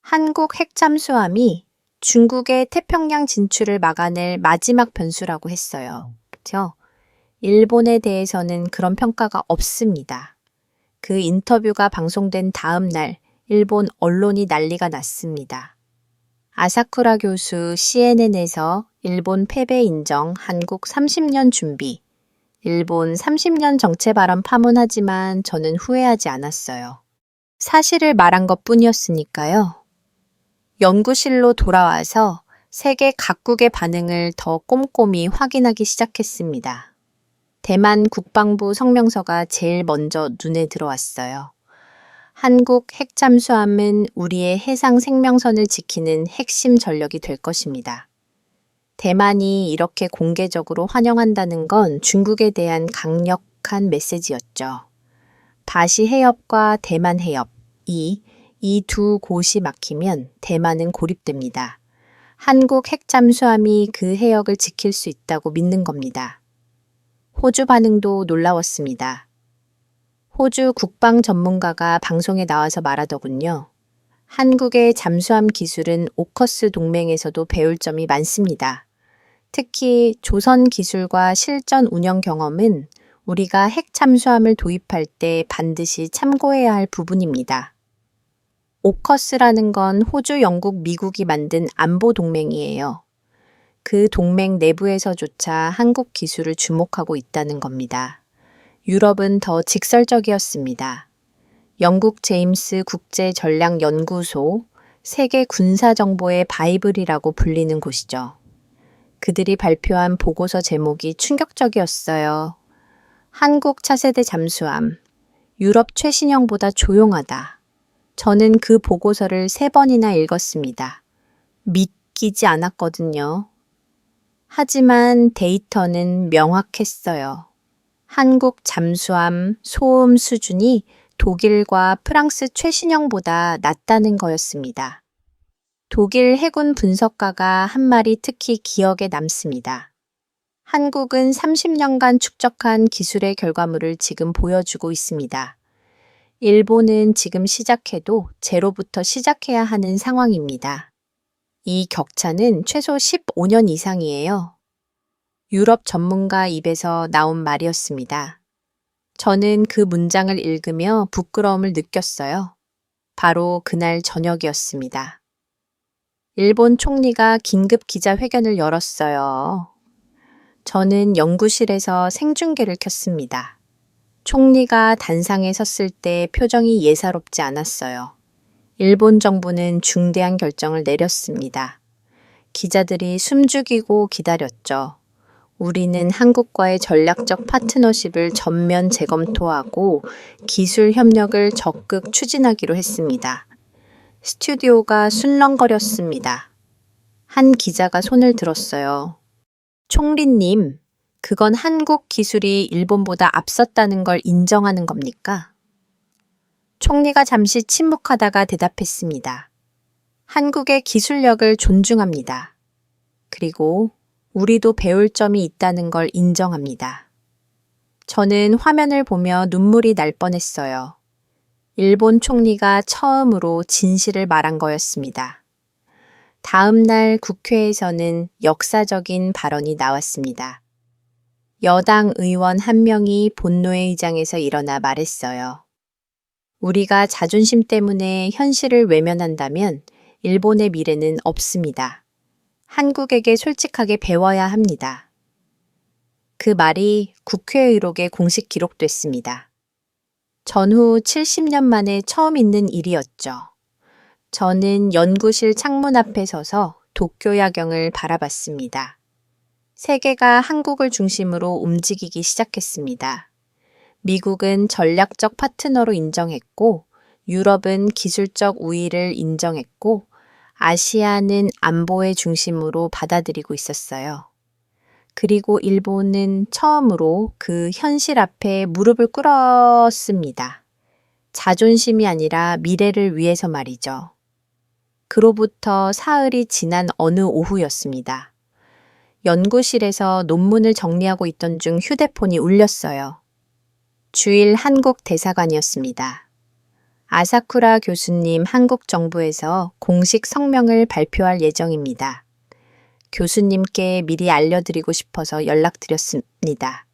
한국 핵잠수함이 중국의 태평양 진출을 막아낼 마지막 변수라고 했어요. 그렇죠? 일본에 대해서는 그런 평가가 없습니다. 그 인터뷰가 방송된 다음 날 일본 언론이 난리가 났습니다. 아사쿠라 교수 CNN에서 일본 패배 인정, 한국 30년 준비, 일본 30년 정체 발언 파문하지만 저는 후회하지 않았어요. 사실을 말한 것 뿐이었으니까요. 연구실로 돌아와서 세계 각국의 반응을 더 꼼꼼히 확인하기 시작했습니다. 대만 국방부 성명서가 제일 먼저 눈에 들어왔어요. 한국 핵잠수함은 우리의 해상 생명선을 지키는 핵심 전력이 될 것입니다. 대만이 이렇게 공개적으로 환영한다는 건 중국에 대한 강력한 메시지였죠. 바시 해협과 대만 해협, 이 두 곳이 막히면 대만은 고립됩니다. 한국 핵잠수함이 그 해역을 지킬 수 있다고 믿는 겁니다. 호주 반응도 놀라웠습니다. 호주 국방 전문가가 방송에 나와서 말하더군요. 한국의 잠수함 기술은 오커스 동맹에서도 배울 점이 많습니다. 특히 조선 기술과 실전 운영 경험은 우리가 핵 잠수함을 도입할 때 반드시 참고해야 할 부분입니다. 오커스라는 건 호주, 영국, 미국이 만든 안보 동맹이에요. 그 동맹 내부에서조차 한국 기술을 주목하고 있다는 겁니다. 유럽은 더 직설적이었습니다. 영국 제임스 국제전략연구소, 세계 군사정보의 바이블이라고 불리는 곳이죠. 그들이 발표한 보고서 제목이 충격적이었어요. 한국 차세대 잠수함, 유럽 최신형보다 조용하다. 저는 그 보고서를 3번이나 읽었습니다. 믿기지 않았거든요. 하지만 데이터는 명확했어요. 한국 잠수함 소음 수준이 독일과 프랑스 최신형보다 낮다는 거였습니다. 독일 해군 분석가가 한 말이 특히 기억에 남습니다. 한국은 30년간 축적한 기술의 결과물을 지금 보여주고 있습니다. 일본은 지금 시작해도 제로부터 시작해야 하는 상황입니다. 이 격차는 최소 15년 이상이에요. 유럽 전문가 입에서 나온 말이었습니다. 저는 그 문장을 읽으며 부끄러움을 느꼈어요. 바로 그날 저녁이었습니다. 일본 총리가 긴급 기자회견을 열었어요. 저는 연구실에서 생중계를 켰습니다. 총리가 단상에 섰을 때 표정이 예사롭지 않았어요. 일본 정부는 중대한 결정을 내렸습니다. 기자들이 숨죽이고 기다렸죠. 우리는 한국과의 전략적 파트너십을 전면 재검토하고 기술 협력을 적극 추진하기로 했습니다. 스튜디오가 술렁거렸습니다. 한 기자가 손을 들었어요. 총리님, 그건 한국 기술이 일본보다 앞섰다는 걸 인정하는 겁니까? 총리가 잠시 침묵하다가 대답했습니다. 한국의 기술력을 존중합니다. 그리고 우리도 배울 점이 있다는 걸 인정합니다. 저는 화면을 보며 눈물이 날 뻔했어요. 일본 총리가 처음으로 진실을 말한 거였습니다. 다음 날 국회에서는 역사적인 발언이 나왔습니다. 여당 의원 한 명이 본노회의장에서 일어나 말했어요. 우리가 자존심 때문에 현실을 외면한다면 일본의 미래는 없습니다. 한국에게 솔직하게 배워야 합니다. 그 말이 국회의록에 공식 기록됐습니다. 전후 70년 만에 처음 있는 일이었죠. 저는 연구실 창문 앞에 서서 도쿄 야경을 바라봤습니다. 세계가 한국을 중심으로 움직이기 시작했습니다. 미국은 전략적 파트너로 인정했고, 유럽은 기술적 우위를 인정했고, 아시아는 안보의 중심으로 받아들이고 있었어요. 그리고 일본은 처음으로 그 현실 앞에 무릎을 꿇었습니다. 자존심이 아니라 미래를 위해서 말이죠. 그로부터 사흘이 지난 어느 오후였습니다. 연구실에서 논문을 정리하고 있던 중 휴대폰이 울렸어요. 주일 한국 대사관이었습니다. 아사쿠라 교수님 한국 정부에서 공식 성명을 발표할 예정입니다. 교수님께 미리 알려드리고 싶어서 연락드렸습니다.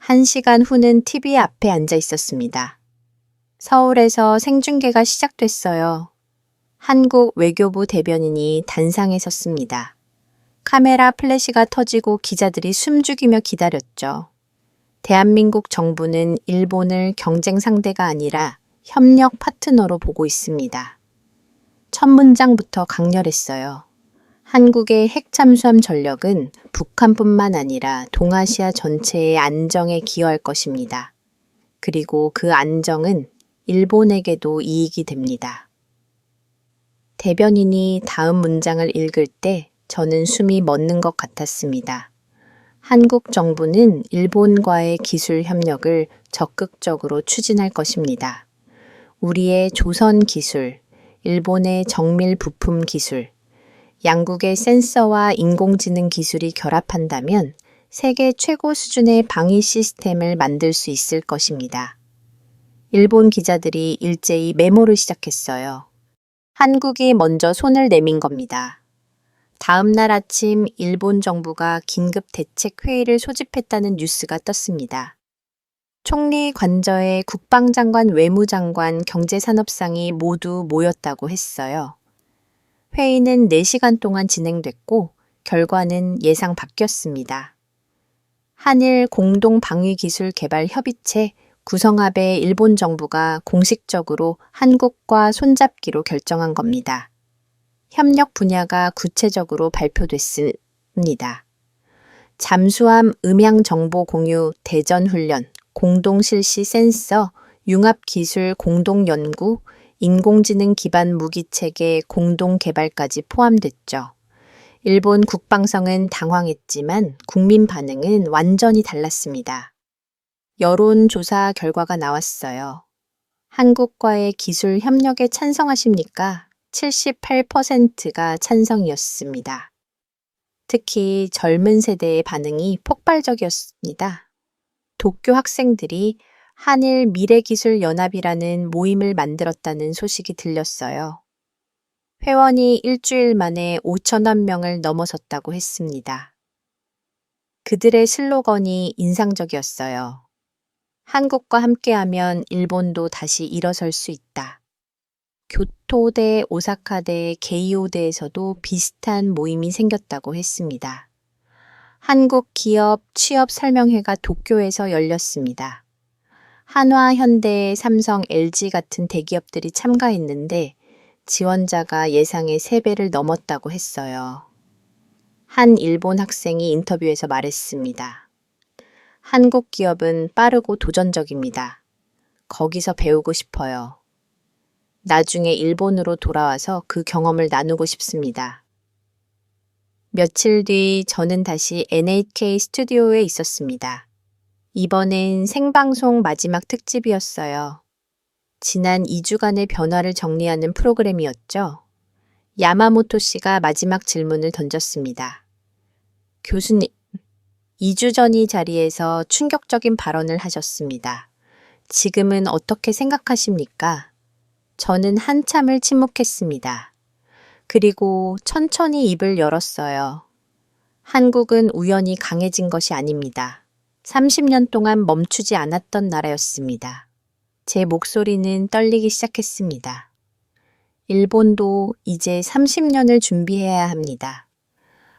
1시간 후는 TV 앞에 앉아 있었습니다. 서울에서 생중계가 시작됐어요. 한국 외교부 대변인이 단상에 섰습니다. 카메라 플래시가 터지고 기자들이 숨죽이며 기다렸죠. 대한민국 정부는 일본을 경쟁 상대가 아니라 협력 파트너로 보고 있습니다. 첫 문장부터 강렬했어요. 한국의 핵 잠수함 전력은 북한뿐만 아니라 동아시아 전체의 안정에 기여할 것입니다. 그리고 그 안정은 일본에게도 이익이 됩니다. 대변인이 다음 문장을 읽을 때 저는 숨이 멎는 것 같았습니다. 한국 정부는 일본과의 기술 협력을 적극적으로 추진할 것입니다. 우리의 조선 기술, 일본의 정밀 부품 기술, 양국의 센서와 인공지능 기술이 결합한다면 세계 최고 수준의 방위 시스템을 만들 수 있을 것입니다. 일본 기자들이 일제히 메모를 시작했어요. 한국이 먼저 손을 내민 겁니다. 다음 날 아침 일본 정부가 긴급 대책 회의를 소집했다는 뉴스가 떴습니다. 총리 관저에 국방장관, 외무장관, 경제산업상이 모두 모였다고 했어요. 회의는 4시간 동안 진행됐고 결과는 예상 바뀌었습니다. 한일 공동방위기술개발협의체 구성합의 일본 정부가 공식적으로 한국과 손잡기로 결정한 겁니다. 협력 분야가 구체적으로 발표됐습니다. 잠수함 음향 정보 공유 대전 훈련, 공동 실시 센서, 융합 기술 공동 연구, 인공지능 기반 무기체계 공동 개발까지 포함됐죠. 일본 국방성은 당황했지만 국민 반응은 완전히 달랐습니다. 여론조사 결과가 나왔어요. 한국과의 기술 협력에 찬성하십니까? 78%가 찬성이었습니다. 특히 젊은 세대의 반응이 폭발적이었습니다. 도쿄 학생들이 한일 미래기술연합이라는 모임을 만들었다는 소식이 들렸어요. 회원이 일주일 만에 5천만 명을 넘어섰다고 했습니다. 그들의 슬로건이 인상적이었어요. 한국과 함께하면 일본도 다시 일어설 수 있다. 교토대, 오사카대, 게이오대에서도 비슷한 모임이 생겼다고 했습니다. 한국 기업 취업 설명회가 도쿄에서 열렸습니다. 한화, 현대, 삼성, LG 같은 대기업들이 참가했는데 지원자가 예상의 3배를 넘었다고 했어요. 한 일본 학생이 인터뷰에서 말했습니다. 한국 기업은 빠르고 도전적입니다. 거기서 배우고 싶어요. 나중에 일본으로 돌아와서 그 경험을 나누고 싶습니다. 며칠 뒤 저는 다시 NHK 스튜디오에 있었습니다. 이번엔 생방송 마지막 특집이었어요. 지난 2주간의 변화를 정리하는 프로그램이었죠. 야마모토 씨가 마지막 질문을 던졌습니다. 교수님, 2주 전 이 자리에서 충격적인 발언을 하셨습니다. 지금은 어떻게 생각하십니까? 저는 한참을 침묵했습니다. 그리고 천천히 입을 열었어요. 한국은 우연히 강해진 것이 아닙니다. 30년 동안 멈추지 않았던 나라였습니다. 제 목소리는 떨리기 시작했습니다. 일본도 이제 30년을 준비해야 합니다.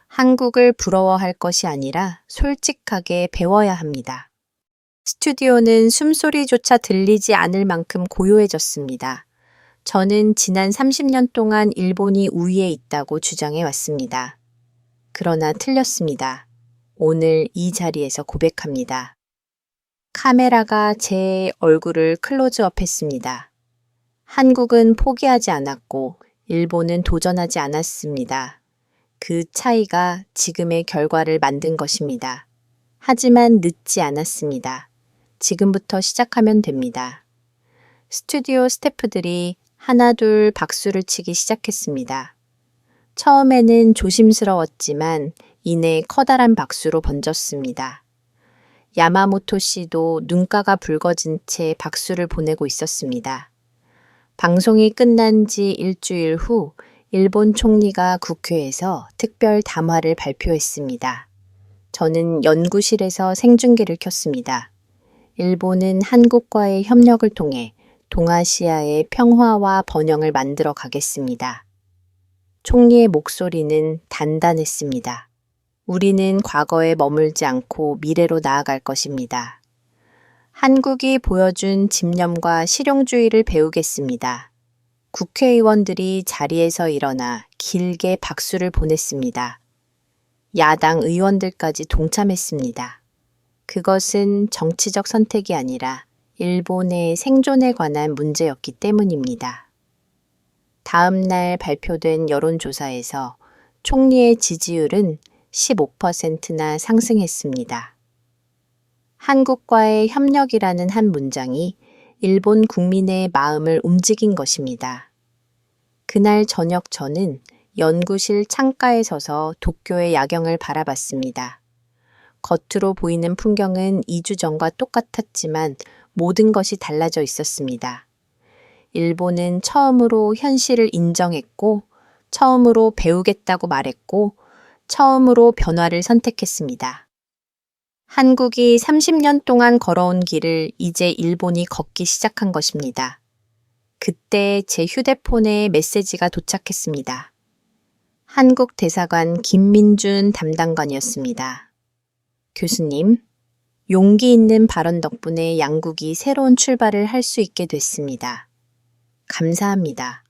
한국을 부러워할 것이 아니라 솔직하게 배워야 합니다. 스튜디오는 숨소리조차 들리지 않을 만큼 고요해졌습니다. 저는 지난 30년 동안 일본이 우위에 있다고 주장해 왔습니다. 그러나 틀렸습니다. 오늘 이 자리에서 고백합니다. 카메라가 제 얼굴을 클로즈업 했습니다. 한국은 포기하지 않았고 일본은 도전하지 않았습니다. 그 차이가 지금의 결과를 만든 것입니다. 하지만 늦지 않았습니다. 지금부터 시작하면 됩니다. 스튜디오 스태프들이 하나둘 박수를 치기 시작했습니다. 처음에는 조심스러웠지만 이내 커다란 박수로 번졌습니다. 야마모토 씨도 눈가가 붉어진 채 박수를 보내고 있었습니다. 방송이 끝난 지 일주일 후 일본 총리가 국회에서 특별 담화를 발표했습니다. 저는 연구실에서 생중계를 켰습니다. 일본은 한국과의 협력을 통해 동아시아의 평화와 번영을 만들어 가겠습니다. 총리의 목소리는 단단했습니다. 우리는 과거에 머물지 않고 미래로 나아갈 것입니다. 한국이 보여준 집념과 실용주의를 배우겠습니다. 국회의원들이 자리에서 일어나 길게 박수를 보냈습니다. 야당 의원들까지 동참했습니다. 그것은 정치적 선택이 아니라 일본의 생존에 관한 문제였기 때문입니다. 다음 날 발표된 여론조사에서 총리의 지지율은 15%나 상승했습니다. 한국과의 협력이라는 한 문장이 일본 국민의 마음을 움직인 것입니다. 그날 저녁 저는 연구실 창가에 서서 도쿄의 야경을 바라봤습니다. 겉으로 보이는 풍경은 2주 전과 똑같았지만 모든 것이 달라져 있었습니다. 일본은 처음으로 현실을 인정했고, 처음으로 배우겠다고 말했고, 처음으로 변화를 선택했습니다. 한국이 30년 동안 걸어온 길을 이제 일본이 걷기 시작한 것입니다. 그때 제 휴대폰에 메시지가 도착했습니다. 한국 대사관 김민준 담당관이었습니다. 교수님, 용기 있는 발언 덕분에 양국이 새로운 출발을 할 수 있게 됐습니다. 감사합니다.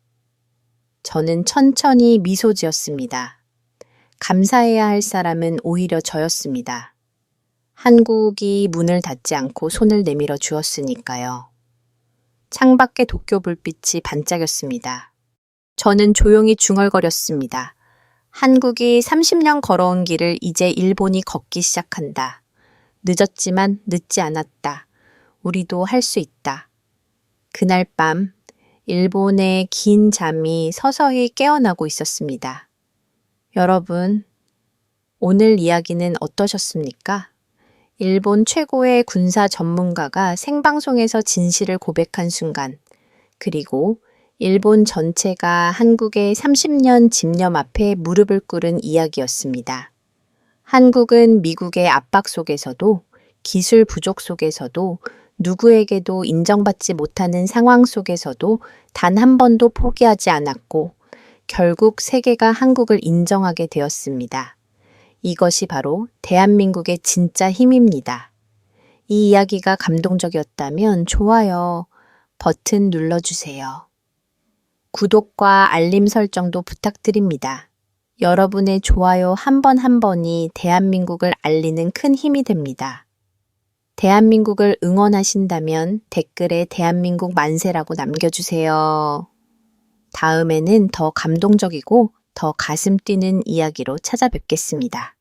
저는 천천히 미소 지었습니다. 감사해야 할 사람은 오히려 저였습니다. 한국이 문을 닫지 않고 손을 내밀어 주었으니까요. 창밖의 도쿄 불빛이 반짝였습니다. 저는 조용히 중얼거렸습니다. 한국이 30년 걸어온 길을 이제 일본이 걷기 시작한다. 늦었지만 늦지 않았다. 우리도 할 수 있다. 그날 밤 일본의 긴 잠이 서서히 깨어나고 있었습니다. 여러분, 오늘 이야기는 어떠셨습니까? 일본 최고의 군사 전문가가 생방송에서 진실을 고백한 순간, 그리고 일본 전체가 한국의 30년 집념 앞에 무릎을 꿇은 이야기였습니다. 한국은 미국의 압박 속에서도 기술 부족 속에서도 누구에게도 인정받지 못하는 상황 속에서도 단 한 번도 포기하지 않았고 결국 세계가 한국을 인정하게 되었습니다. 이것이 바로 대한민국의 진짜 힘입니다. 이 이야기가 감동적이었다면 좋아요 버튼 눌러주세요. 구독과 알림 설정도 부탁드립니다. 여러분의 좋아요 한 번 한 번이 대한민국을 알리는 큰 힘이 됩니다. 대한민국을 응원하신다면 댓글에 대한민국 만세라고 남겨주세요. 다음에는 더 감동적이고 더 가슴 뛰는 이야기로 찾아뵙겠습니다.